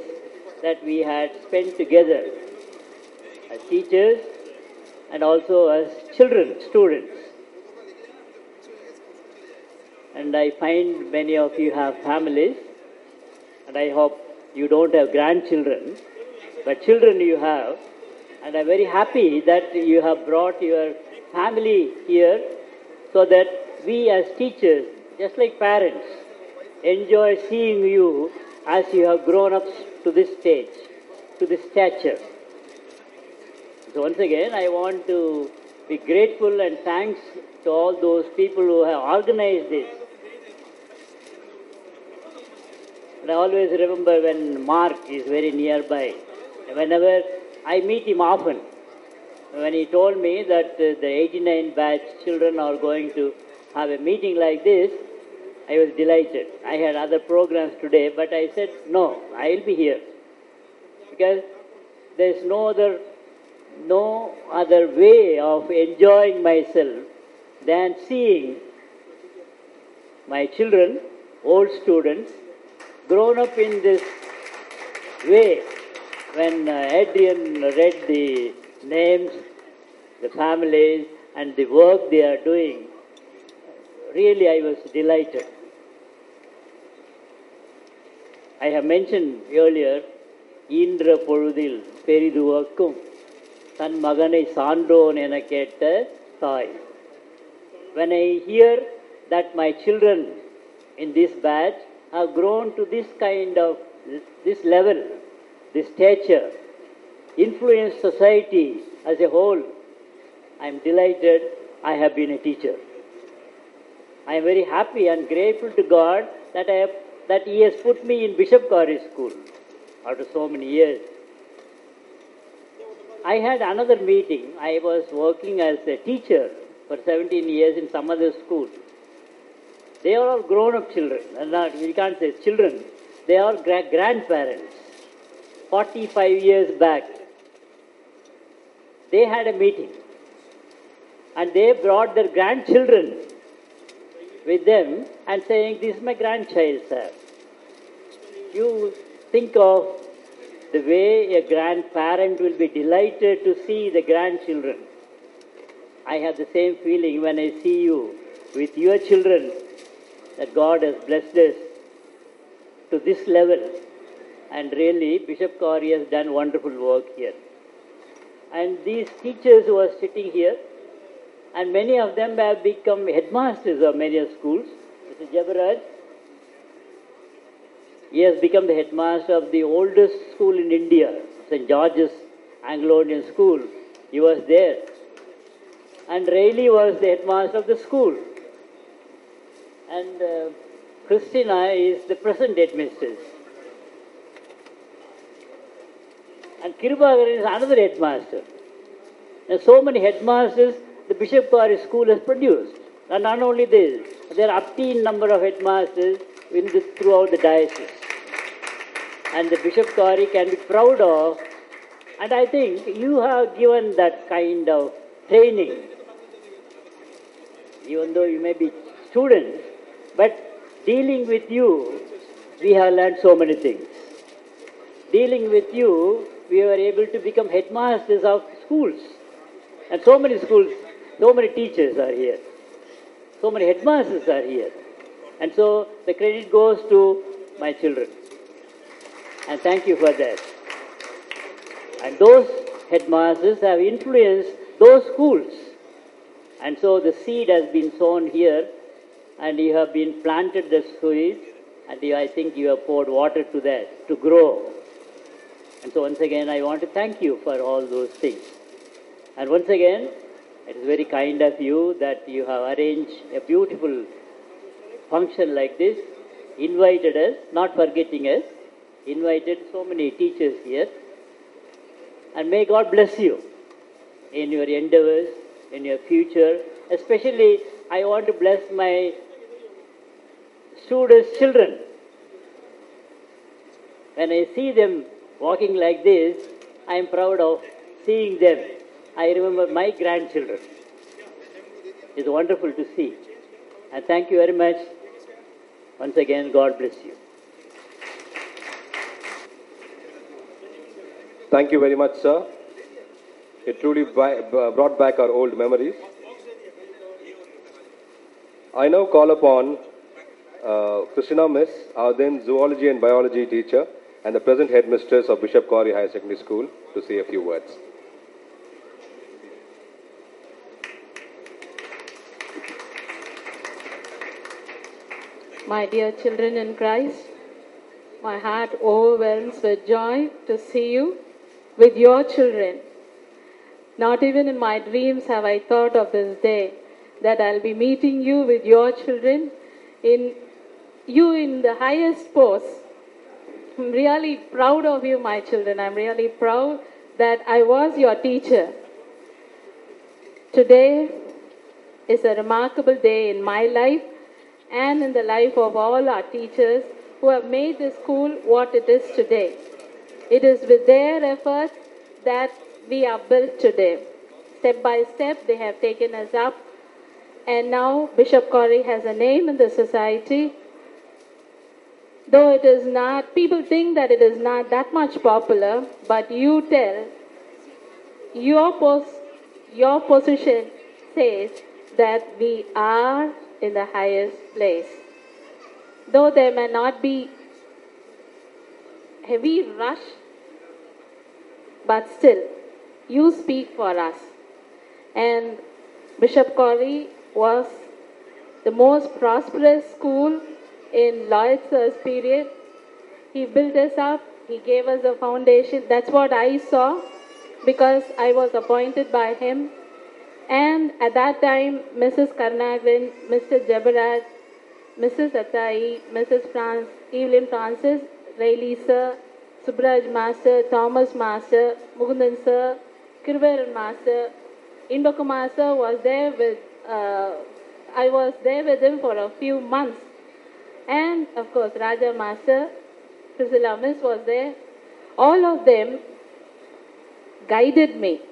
that we had spent together as teachers and also as children, students. And I find many of you have families, and I hope you don't have grandchildren, but children you have. And I'm very happy that you have brought your family here so that we as teachers, just like parents, enjoy seeing you as you have grown up to this stage, to this stature. So once again, I want to be grateful and thanks to all those people who have organized this. And I always remember when Mark is very nearby. Whenever I meet him often, when he told me that the 89 batch children are going to have a meeting like this, I was delighted. I had other programs today, but I said, no, I'll be here. Because there's no other way of enjoying myself than seeing my children, old students, grown up in this way. When Adrian read the names, the families, and the work they are doing, really I was delighted. I have mentioned earlier, Indra Poludil Periduvakum, Tan Maganai Sandron ena ketta thai. When I hear that my children in this batch have grown to this kind of, this level, this stature, influence society as a whole, I am delighted I have been a teacher. I am very happy and grateful to God that He has put me in Bishop Corrie School after so many years. I had another meeting. I was working as a teacher for 17 years in some other school. They are all grown-up children. We can't say children. They are grandparents. 45 years back, they had a meeting. And they brought their grandchildren with them and saying, this is my grandchild, sir. You think of the way a grandparent will be delighted to see the grandchildren. I have the same feeling when I see you with your children, that God has blessed us to this level. And really, Bishop Corrie has done wonderful work here. And these teachers who are sitting here, and many of them have become headmasters of many schools. Mr. Jabaraj, he has become the headmaster of the oldest school in India, St. George's Anglo-Indian School. He was there. And Rayleigh was the headmaster of the school. And Christina is the present headmistress. And Kirubagaran is another headmaster. And so many headmasters the Bishop Corrie School has produced. And not only this, there are obscene number of headmasters throughout the diocese. And the Bishop Corrie can be proud of And I think you have given that kind of training, even though you may be students, but dealing with you, we have learned so many things. Dealing with you, we were able to become headmasters of schools. And so many schools, so many teachers are here. So many headmasters are here. And so the credit goes to my children. And thank you for that. And those headmasters have influenced those schools. And so the seed has been sown here, and you have been planted the seed, and I think you have poured water to that to grow. And so once again, I want to thank you for all those things. And once again, it is very kind of you that you have arranged a beautiful function like this, invited us, not forgetting us, invited so many teachers here. And may God bless you in your endeavors, in your future. Especially, I want to bless my students' children. When I see them walking like this, I am proud of seeing them. I remember my grandchildren. It's wonderful to see. And thank you very much. Once again, God bless you. Thank you very much, sir. It truly brought back our old memories. I now call upon Christina Miss, our then zoology and biology teacher, and the present headmistress of Bishop Corrie Higher Secondary School, to say a few words. My dear children in Christ, my heart overwhelms with joy to see you with your children. Not even in my dreams have I thought of this day that I'll be meeting you with your children in the highest post. I'm really proud of you, my children. I'm really proud that I was your teacher. Today is a remarkable day in my life and in the life of all our teachers who have made this school what it is today. It is with their efforts that we are built today. Step by step, they have taken us up, and now Bishop Corrie has a name in the society. Though it is not, people think that it is not that much popular, but you tell, your position says that we are in the highest place. Though there may not be heavy rush, but still, you speak for us. And Bishop Corrie was the most prosperous school in Lloyd Sir's period. He built us up, he gave us a foundation. That's what I saw because I was appointed by him. And at that time, Mrs. Karnagaran, Mr. Jabaraj, Mrs. Atai, Mrs. Evelyn Francis, Rayleigh Sir, Subraj Master, Thomas Master, Mukundan Sir, Kirvaran Master, Indoka Master was there with, I was there with him for a few months. And of course, Raja Master, Priscilla Miss was there. All of them guided me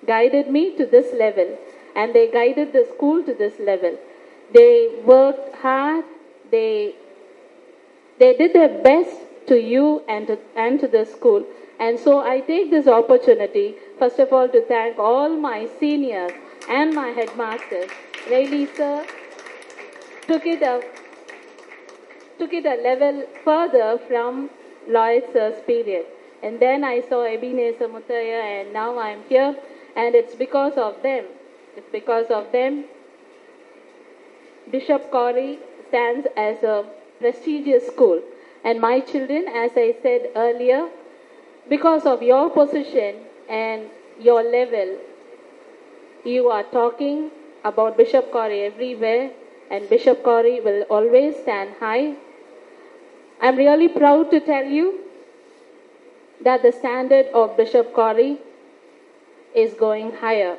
to this level, and they guided the school to this level. They worked hard, they did their best to you and to the school. And so I take this opportunity, first of all, to thank all my seniors and my headmasters. Rayleigh Sir took it a level further from Lloyd Sir's period. And then I saw Ebenezer Muthaya, and now I'm here. And it's because of them. It's because of them. Bishop Corrie stands as a prestigious school. And my children, as I said earlier, because of your position and your level, you are talking about Bishop Corrie everywhere, and Bishop Corrie will always stand high. I'm really proud to tell you that the standard of Bishop Corrie is going higher.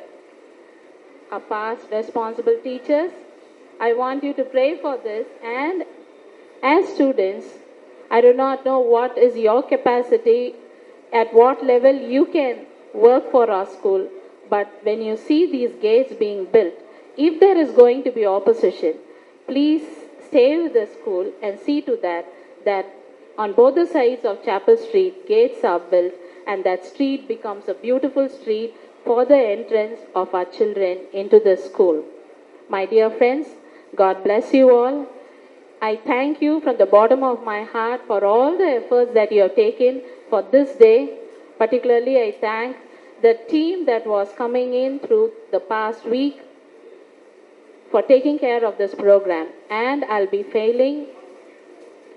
Our past responsible teachers, I want you to pray for this, and as students, I do not know what is your capacity at what level you can work for our school. But when you see these gates being built, if there is going to be opposition, please stay with the school and see to that on both the sides of Chapel Street, gates are built and that street becomes a beautiful street for the entrance of our children into the school. My dear friends, God bless you all. I thank you from the bottom of my heart for all the efforts that you have taken for this day. Particularly, I thank the team that was coming in through the past week for taking care of this program. And I'll be failing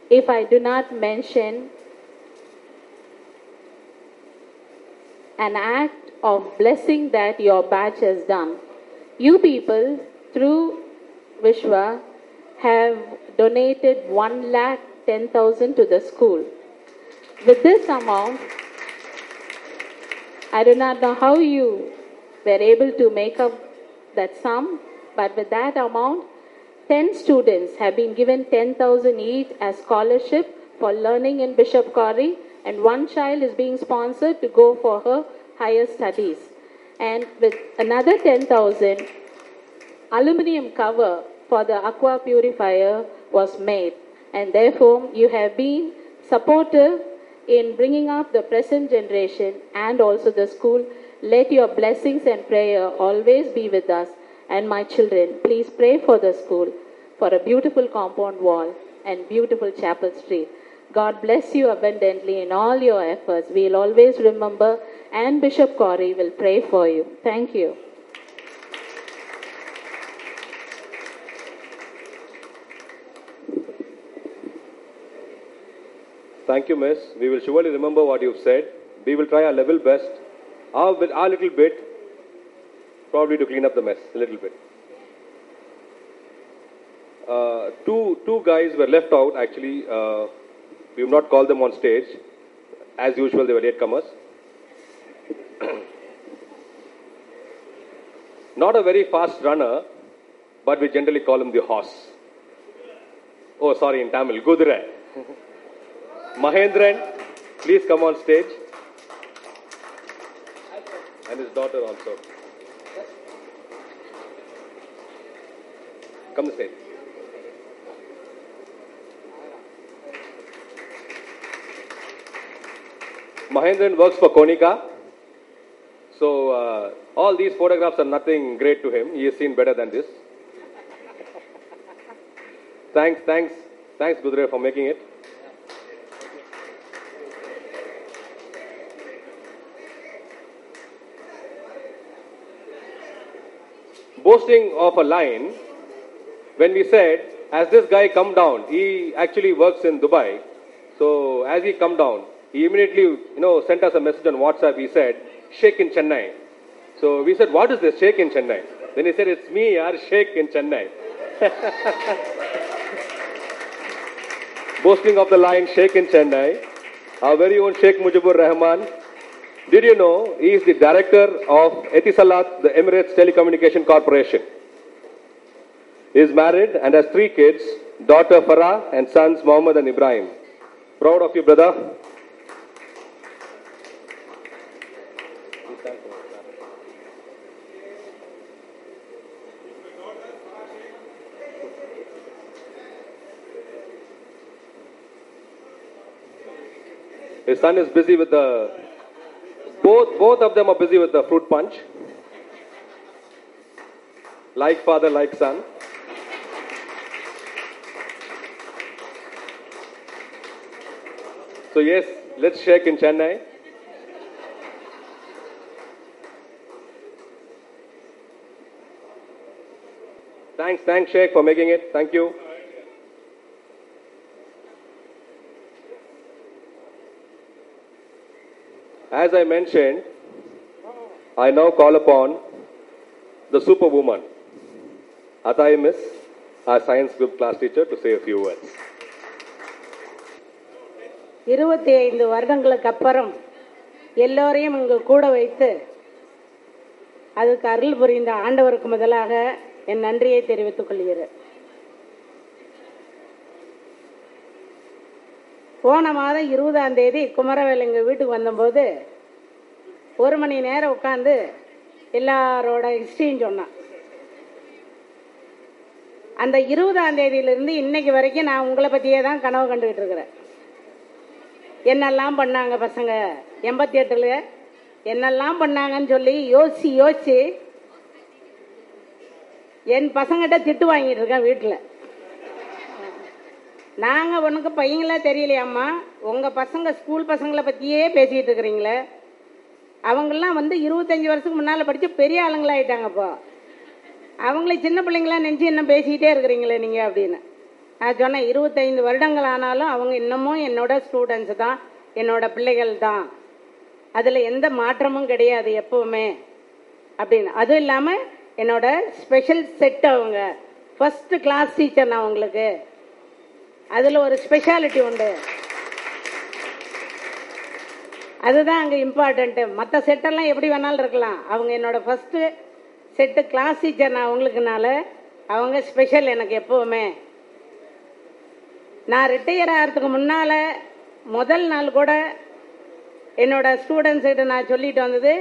if I do not mention an act of blessing that your batch has done. You people, through Vishwa, have donated 1,10,000 to the school. With this amount, I do not know how you were able to make up that sum, but with that amount, 10 students have been given 10,000 each as scholarship for learning in Bishop Corrie, and one child is being sponsored to go for her higher studies. And with another 10,000, aluminum cover for the aqua purifier was made. And therefore, you have been supportive in bringing up the present generation and also the school. Let your blessings and prayer always be with us. And my children, please pray for the school, for a beautiful compound wall and beautiful Chapel Street. God bless you abundantly in all your efforts. We'll always remember, and Bishop Corrie will pray for you. Thank you. Thank you, Miss. We will surely remember what you've said. We will try our level best, our little bit, probably to clean up the mess a little bit. Two guys were left out, actually. We have not called them on stage. As usual, they were latecomers. Not a very fast runner, but we generally call him the horse. Oh, sorry, in Tamil, Gudra. Mahendran, please come on stage. And his daughter also. Come to stage. Mahendran works for Konica. So, all these photographs are nothing great to him. He has seen better than this. Thanks, Gudre, for making it. Boasting of a line, when we said, as this guy come down, he actually works in Dubai. So as he come down, he immediately, sent us a message on WhatsApp. He said, Sheikh in Chennai. So we said, what is this, Sheikh in Chennai? Then he said, it's me, yaar, Sheikh in Chennai. Boasting of the line, Sheikh in Chennai, our very own Sheikh Mujibur Rahman. Did you know he is the director of Etisalat, the Emirates Telecommunication Corporation? He is married and has 3 kids, daughter Farah and sons Mohammed and Ibrahim. Proud of you, brother. His son is busy with both of them are busy with the fruit punch. Like father, like son. So yes, let's shake in Chennai. Thanks Sheikh for making it. Thank you. As I mentioned, I now call upon the superwoman, Atai Miss, our science group class teacher, to say a few words. 25 வருடங்களுக்கு அப்புறம் எல்லோரையும் இங்கு கூட வைத்து அதுக்கு அருள் புரிந்த ஆண்டவருக்கு முதலாக என் நன்றியை தெரிவித்துக் கொள்கிறேன். போன மாதம் 20ஆம் தேதி குமரவேல் எங்கள் வீட்டுக்கு வந்தபோது 1 மணி நேரம் உட்காந்து எல்லாரோட ஹிஸ்ட்ரியும் சொன்னான். அந்த 20ஆம் தேதியிலிருந்து இன்னைக்கு வரைக்கும் நான் உங்களை பற்றியே தான் கனவு கண்டுகிட்டு இருக்கிறேன். என்னெல்லாம் பண்ணாங்க பசங்க 88ல் என்னெல்லாம் பண்ணாங்கன்னு சொல்லி யோசிச்சு என் பசங்கிட்ட திட்டு வாங்கிட்டு இருக்கேன் வீட்டில். நாங்கள் உனக்கு பையங்களா தெரியலையாம்மா, உங்கள் பசங்க ஸ்கூல் பசங்களை பற்றியே பேசிக்கிட்டு இருக்கிறீங்களே, அவங்கெல்லாம் 25 வருஷத்துக்கு முன்னால் படித்து பெரிய ஆளுங்களாயிட்டாங்கப்போ, அவங்களே சின்ன பிள்ளைங்களா நினச்சி இன்னும் பேசிக்கிட்டே இருக்கிறீங்களே நீங்கள் அப்படின்னு. நான் சொன்னேன் 25 வருடங்கள் ஆனாலும் அவங்க இன்னமும் என்னோட ஸ்டூடெண்ட்ஸ் தான், என்னோட பிள்ளைகள் தான், அதில் எந்த மாற்றமும் கிடையாது எப்பவுமே அப்படின்னு. அதுவும் இல்லாமல் என்னோட ஸ்பெஷல் செட், அவங்க ஃபர்ஸ்ட் கிளாஸ் டீச்சர் நான் உங்களுக்கு, அதில் ஒரு ஸ்பெஷாலிட்டி உண்டு, அதுதான் அங்கே இம்பார்ட்டண்ட்டு. மற்ற செட்டெல்லாம் எப்படி வேணாலும் இருக்கலாம், அவங்க என்னோட ஃபர்ஸ்ட் செட்டு கிளாஸ் டீச்சர் நான் அவங்களுக்குனால அவங்க ஸ்பெஷல் எனக்கு எப்பவுமே. நான் ரிட்டையர் ஆகிறதுக்கு முன்னால் முதல் நாள் கூட என்னோட ஸ்டூடெண்ட்ஸ் கிட்ட நான் சொல்லிட்டு வந்தது,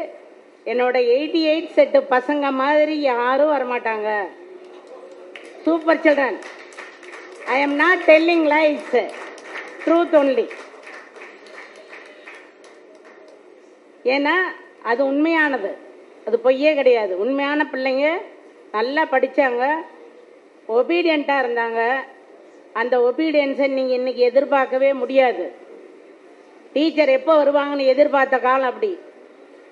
என்னோட 88 செட்டு பசங்க மாதிரி யாரும் வரமாட்டாங்க, super children. I am not telling lies, truth only. ஏன்னா அது உண்மையானது, அது பொய்யே கிடையாது. உண்மையான பிள்ளைங்க நல்லா படித்தாங்க, ஒபீடியண்ட்டாக இருந்தாங்க. அந்த ஒபீடியன்ஸை நீங்கள் இன்னைக்கு எதிர்பார்க்கவே முடியாது. டீச்சர் எப்போ வருவாங்கன்னு எதிர்பார்த்த காலம் அப்படி.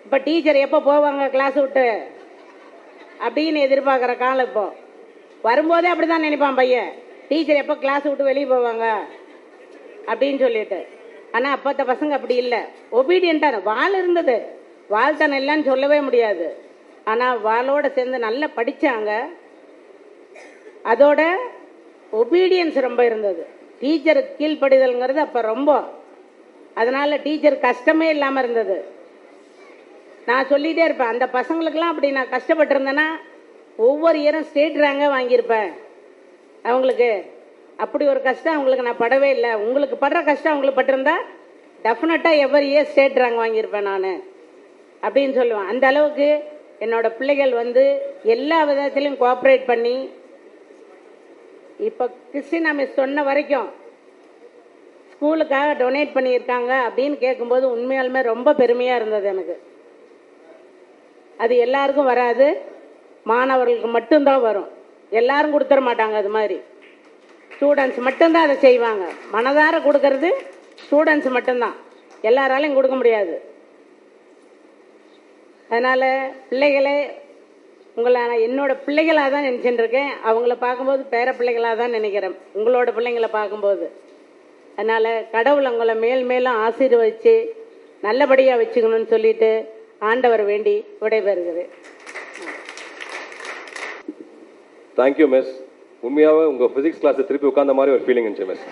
இப்போ டீச்சர் எப்போ போவாங்க கிளாஸ் விட்டு அப்படின்னு எதிர்பார்க்குற காலம். இப்போ வரும்போதே அப்படி தான் நினைப்பான் பையன், டீச்சர் எப்போ கிளாஸ் விட்டு வெளியே போவாங்க அப்படின்னு சொல்லிட்டு. ஆனால் அப்போத்த பசங்க அப்படி இல்லை, ஒபீடியண்ட்டான வால் இருந்தது, வாழ்த்தனம் இல்லைன்னு சொல்லவே முடியாது. ஆனால் வாளோட சேர்ந்து நல்லா படித்தாங்க, அதோட ஒபீடியன்ஸ் ரொம்ப இருந்தது. டீச்சருக்கு கீழ்ப்படிதல்ங்கிறது அப்போ ரொம்ப, அதனால டீச்சர் கஷ்டமே இல்லாமல் இருந்தது. நான் சொல்லிகிட்டே இருப்பேன், அந்த பசங்களுக்கெல்லாம் அப்படி நான் கஷ்டப்பட்டிருந்தேன்னா ஒவ்வொரு இயரும் ஸ்டேட் ரேங்கே வாங்கியிருப்பேன். அவங்களுக்கு அப்படி ஒரு கஷ்டம் அவங்களுக்கு நான் படவே இல்லை. உங்களுக்கு படுற கஷ்டம் அவங்களுக்கு பட்டிருந்தா டெஃபினட்டாக எவ்வரி இயர் ஸ்டேட் ரேங்க் வாங்கியிருப்பேன் நான் அப்படின்னு சொல்லுவேன். அந்த அளவுக்கு என்னோட பிள்ளைகள் எல்லா விதத்திலையும் கோஆப்ரேட் பண்ணி, இப்போ கிறிஸ்டினா மிஸ் சொன்ன வரைக்கும் ஸ்கூலுக்காக டொனேட் பண்ணியிருக்காங்க அப்படின்னு கேட்கும்போது உண்மையாலுமே ரொம்ப பெருமையாக இருந்தது எனக்கு. அது எல்லாருக்கும் வராது, மாணவர்களுக்கு மட்டும்தான் வரும். எல்லாரும் கொடுத்துட மாட்டாங்க, அது மாதிரி ஸ்டூடெண்ட்ஸ் மட்டும்தான் அதை செய்வாங்க. மனதார கொடுக்கறது ஸ்டூடெண்ட்ஸ் மட்டும்தான், எல்லாராலையும் கொடுக்க முடியாது. அதனால் பிள்ளைகளே, உங்களை நான் என்னோட பிள்ளைகளாக தான் நினச்சிட்டு இருக்கேன். அவங்கள பார்க்கும்போது பேர பிள்ளைகளாக தான் நினைக்கிறேன், உங்களோட பிள்ளைங்களை பார்க்கும்போது. அதனால் கடவுள் உங்களை மேல் மேலும் ஆசீர்வதித்து நல்லபடியாக வச்சுக்கணும்னு சொல்லிட்டு ஆண்டவர் வேண்டி விடைபெறுகிறேன். Thank you miss. உண்மையாகவே உங்கள் ஃபிசிக்ஸ் கிளாஸை திருப்பி உட்கார்ந்த மாதிரி ஒரு ஃபீலிங் இருந்துச்சு miss.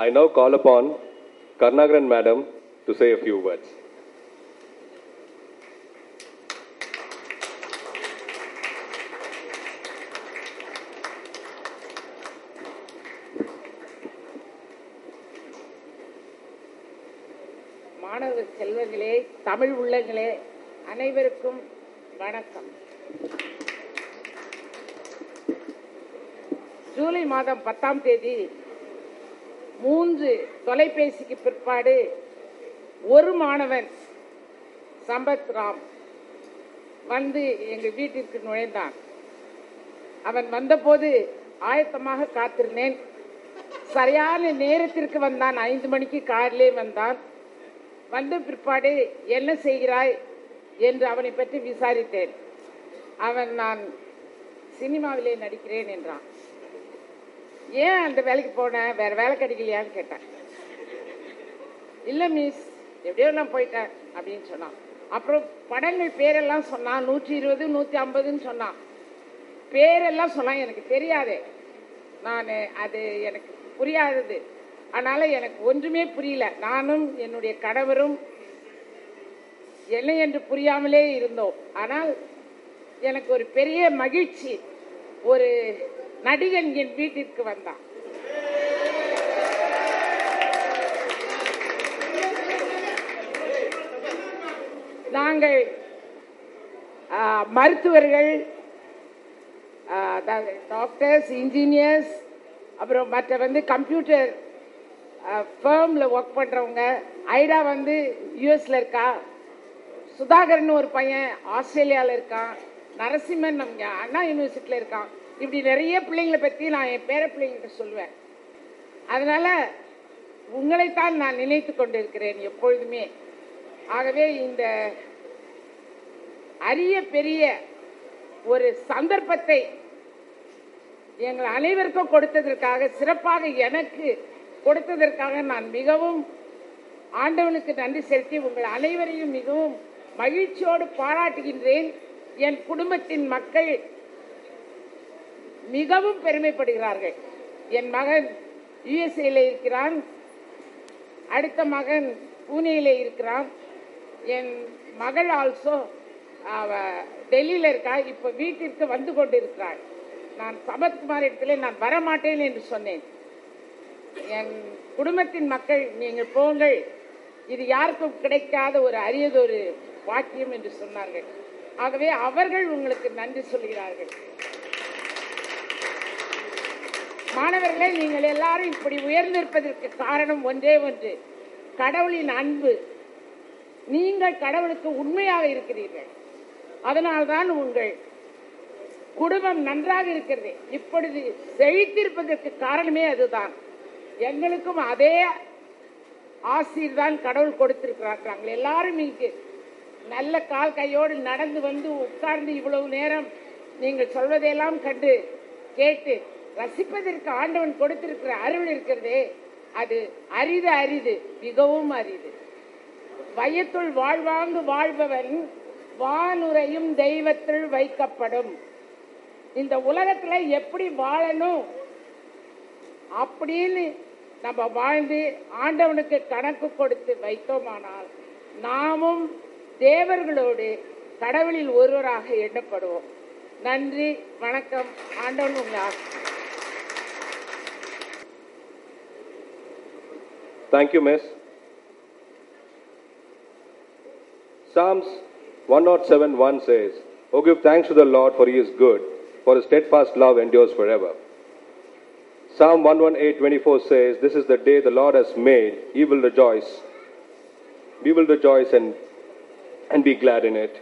I now call upon Karnagaran Madam to say a few words. மாணவ செல்வங்களே, தமிழ் உள்ளங்களே, அனைவருக்கும் வணக்கம். ஜூலை மாதம் 10ஆம் தேதி 3 தொலைபேசிக்கு பிற்பாடு ஒரு மாணவன் சம்பத் ராம் எங்கள் வீட்டிற்கு நுழைந்தான். அவன் வந்தபோது ஆயத்தமாக காத்திருந்தேன். சரியான நேரத்திற்கு வந்தான். 5 மணிக்கு காரிலே வந்தான். வந்த பிற்பாடு என்ன செய்கிறாய் என்று அவனை பற்றி விசாரித்தேன். அவன் நான் சினிமாவிலே நடிக்கிறேன் என்றான். ஏன் அந்த வேலைக்கு போனேன், வேற வேலை கிடைக்கலையான்னு கேட்டேன். இல்லை மிஸ், எப்படியோ நான் போயிட்டேன் அப்படின்னு சொன்னான். அப்புறம் படங்கள் பேரெல்லாம் சொன்னான். 120 150ன்னு சொன்னான். பேரெல்லாம் சொன்னான். எனக்கு தெரியாதே, நான் அது எனக்கு புரியாதது. அதனால எனக்கு ஒன்றுமே புரியல. நானும் என்னுடைய கணவரும் என்ன என்று புரியாமலே இருந்தோம். ஆனால் எனக்கு ஒரு பெரிய மகிழ்ச்சி, ஒரு நடிகன் என் வீட்டிற்கு வந்தான். நாங்கள் மருத்துவர்கள், டாக்டர்ஸ், இன்ஜினியர்ஸ், அப்புறம் மற்ற கம்ப்யூட்டர் ஃபேர்மில் ஒர்க் பண்ணுறவங்க, ஐடா யூஎஸில் இருக்கா, சுதாகர்னு ஒரு பையன் ஆஸ்திரேலியாவில் இருக்கான், நரசிம்மன் நம்ம அண்ணா யூனிவர்சிட்டியில் இருக்கான். இப்படி நிறைய பிள்ளைங்களை பற்றி நான் என் பேர பிள்ளைங்கிட்ட சொல்லுவேன். அதனால் உங்களைத்தான் நான் நினைத்து கொண்டிருக்கிறேன் எப்பொழுதுமே. ஆகவே இந்த அரிய பெரிய ஒரு சந்தர்ப்பத்தை எங்கள் அனைவருக்கும் கொடுத்ததற்காக, சிறப்பாக எனக்கு கொடுத்ததற்காக நான் மிகவும் ஆண்டவனுக்கு நன்றி செலுத்தி உங்கள் அனைவரையும் மிகவும் மகிழ்ச்சியோடு பாராட்டுகின்றேன். என் குடும்பத்தின் மக்கள் மிகவும் பெருமைப்படுகிறார்கள். என் மகன் யுஎஸ்ஏல இருக்கிறான், அடுத்த மகன் பூனேல இருக்கிறான், என் மகள் ஆல்சோ டெல்லியில் இருக்கா, இப்போ வீட்டிற்கு வந்து கொண்டிருக்கிறாள். நான் சமத்குமார் இடத்துல நான் வரமாட்டேன் என்று சொன்னேன். என் குடும்பத்தின் மக்கள் நீங்கள் போங்கள், இது யாருக்கும் கிடைக்காத ஒரு அரியதொரு வாக்கியம் என்று சொன்னார்கள். ஆகவே அவர்கள் உங்களுக்கு நன்றி சொல்கிறார்கள். மாணவர்களே, நீங்கள் எல்லாரும் இப்படி உயர்ந்திருப்பதற்கு காரணம் ஒன்றே ஒன்று, கடவுளின் அன்பு. நீங்கள் கடவுளுக்கு உண்மையாக இருக்கிறீர்கள், அதனால்தான் உங்கள் குடும்பம் நன்றாக இருக்கிறது. இப்பொழுது செழித்திருப்பதற்கு காரணமே அதுதான். எங்களுக்கும் அதே ஆசீர்தான் கடவுள் கொடுத்திருக்கிறார். நாங்கள் எல்லாரும் இங்கு நல்ல கால் கையோடு நடந்து உட்கார்ந்து இவ்வளவு நேரம் நீங்கள் சொல்வதையெல்லாம் கண்டு கேட்டு ரசிப்பதற்கு ஆண்டவன் கொடுத்திருக்கிற அருள் இருக்கிறதே, அது அரிது அரிது, மிகவும் அரிது. வையத்துள் வாழ்வாங்கு வாழ்பவன் வானுரையும் தெய்வத்தில் வைக்கப்படும். இந்த உலகத்துல எப்படி வாழணும் அப்படின்னு நம்ம வாழ்ந்து ஆண்டவனுக்கு கணக்கு கொடுத்து வைத்தோமானால் நாமும் தேவர்களோடு கடவுளில் ஒருவராக எண்ணப்படுவோம். நன்றி, வணக்கம். ஆண்டவன் உங்களை Thank you, Miss. Psalms 107:1 says, "Oh, give thanks to the Lord, for he is good, for his steadfast love endures forever." Psalm 118:24 says, "This is the day the Lord has made, we will rejoice. We will rejoice and be glad in it."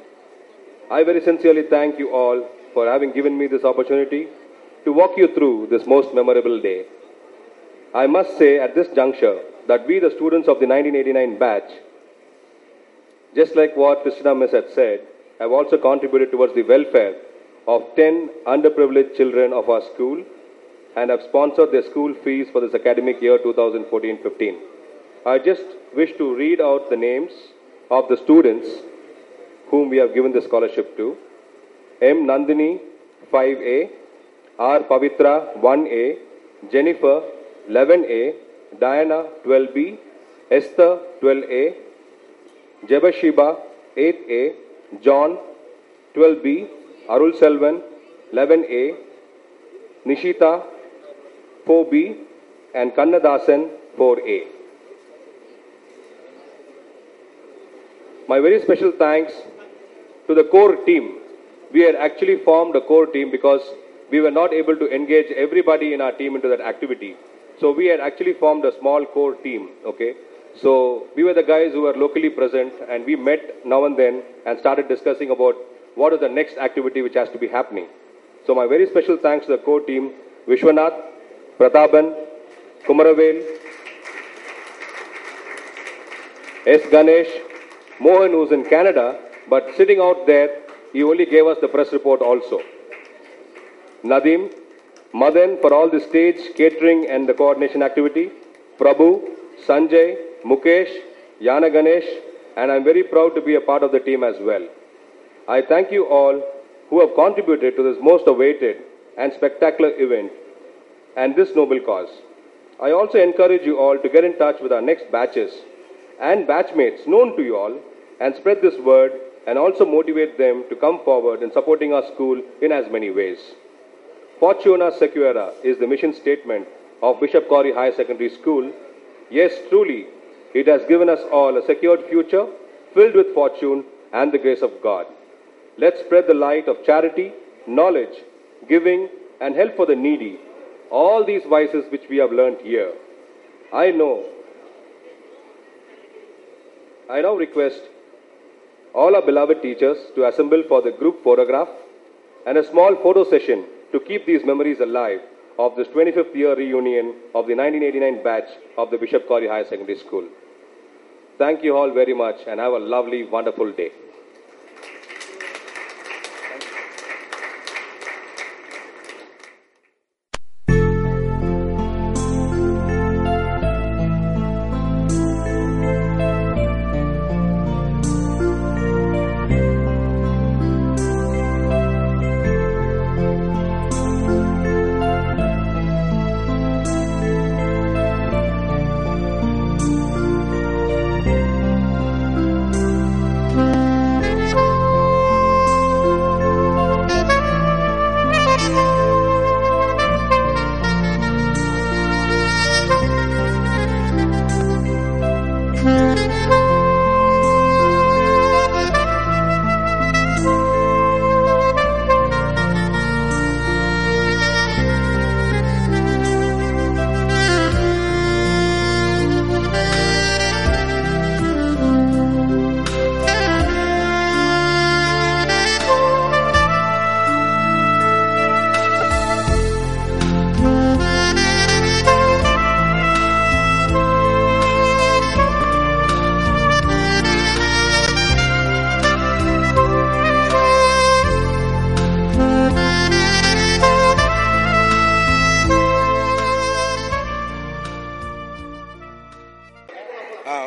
I very sincerely thank you all for having given me this opportunity to walk you through this most memorable day. I must say at this juncture that we, the students of the 1989 batch, just like what Christina Miss had said, have also contributed towards the welfare of 10 underprivileged children of our school and have sponsored their school fees for this academic year 2014-15. I just wish to read out the names of the students whom we have given the scholarship to. M. Nandini, 5A, R. Pavitra, 1A, Jennifer, 11A, Diana, 12B, Esther, 12A, Jebashiba, 8A, John, 12B, Arul Selvan, 11A, Nishita, 4B, and Kannadasan, 4A. My very special thanks to the core team. We had actually formed a core team because we were not able to engage everybody in our team into that activity. So we had actually formed a small core team, okay? So we were the guys who were locally present, and we met now and then and started discussing about what is the next activity which has to be happening. So my very special thanks to the core team, Vishwanath, Prathaban, Kumaravel, S. Ganesh, Mohan, who's in Canada, but sitting out there, he only gave us the press report also. Nadeem, Madan for all the stage, catering and the coordination activity, Prabhu, Sanjay, Mukesh, Yana Ganesh, and I'm very proud to be a part of the team as well. I thank you all who have contributed to this most awaited and spectacular event and this noble cause. I also encourage you all to get in touch with our next batches and batchmates known to you all and spread this word and also motivate them to come forward in supporting our school in as many ways. Fortuna Sequera is the mission statement of Bishop Corrie Higher Secondary School. Yes, truly, it has given us all a secured future filled with fortune and the grace of God. Let's spread the light of charity, knowledge, giving, and help for the needy, all these vices which we have learnt here. I now request all our beloved teachers to assemble for the group photograph and a small photo session to keep these memories alive of this 25th year reunion of the 1989 batch of the Bishop Corrie Higher Secondary School. Thank you all very much and have a lovely, wonderful day.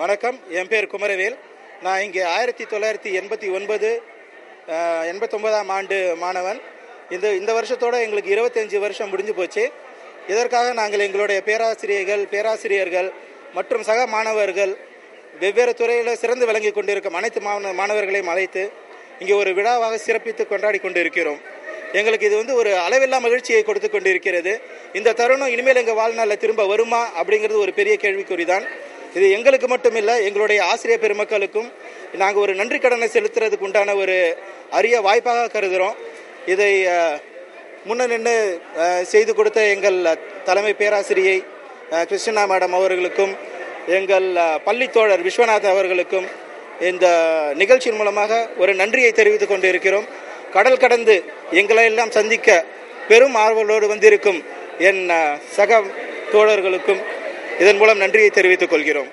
வணக்கம், என் பேர் குமரவேல். நான் இங்கே 1989 ஆண்டு மாணவன். இந்த வருஷத்தோடு எங்களுக்கு 25 வருஷம் முடிஞ்சு போச்சு. இதற்காக நாங்கள் எங்களுடைய பேராசிரியர்கள் மற்றும் சக மாணவர்கள் வெவ்வேறு துறையில் சிறந்து விளங்கி கொண்டிருக்கும் அனைத்து மாணவர்களையும் அழைத்து இங்கே ஒரு விழாவாக சிறப்பித்து கொண்டாடி கொண்டிருக்கிறோம். எங்களுக்கு இது ஒரு அளவில்லா மகிழ்ச்சியை கொடுத்து கொண்டிருக்கிறது. இந்த தருணம் இனிமேல் எங்கள் வாழ்நாளில் திரும்ப வருமா அப்படிங்கிறது ஒரு பெரிய கேள்விக்குறிதான். இது எங்களுக்கு மட்டும் இல்லை, எங்களுடைய ஆசிரியர் பெருமக்களுக்கும் நாங்கள் ஒரு நன்றி கடனை செலுத்துறதுக்கு உண்டான ஒரு அரிய வாய்ப்பாக கருதுகிறோம். இதை முன்ன நின்று செய்து கொடுத்த எங்கள் தலைமை பேராசிரியை கிருஷ்ணா மேடம் அவர்களுக்கும் எங்கள் பள்ளி தோழர் விஸ்வநாத் அவர்களுக்கும் இந்த நிகழ்ச்சியின் மூலமாக ஒரு நன்றியை தெரிவித்துக் கொண்டு இருக்கிறோம். கடல் கடந்து எங்களை எல்லாம் சந்திக்க பெரும் ஆர்வலோடு வந்திருக்கும் என் சக தோழர்களுக்கும் இதன் மூலம் நன்றியை தெரிவித்துக் கொள்கிறோம்.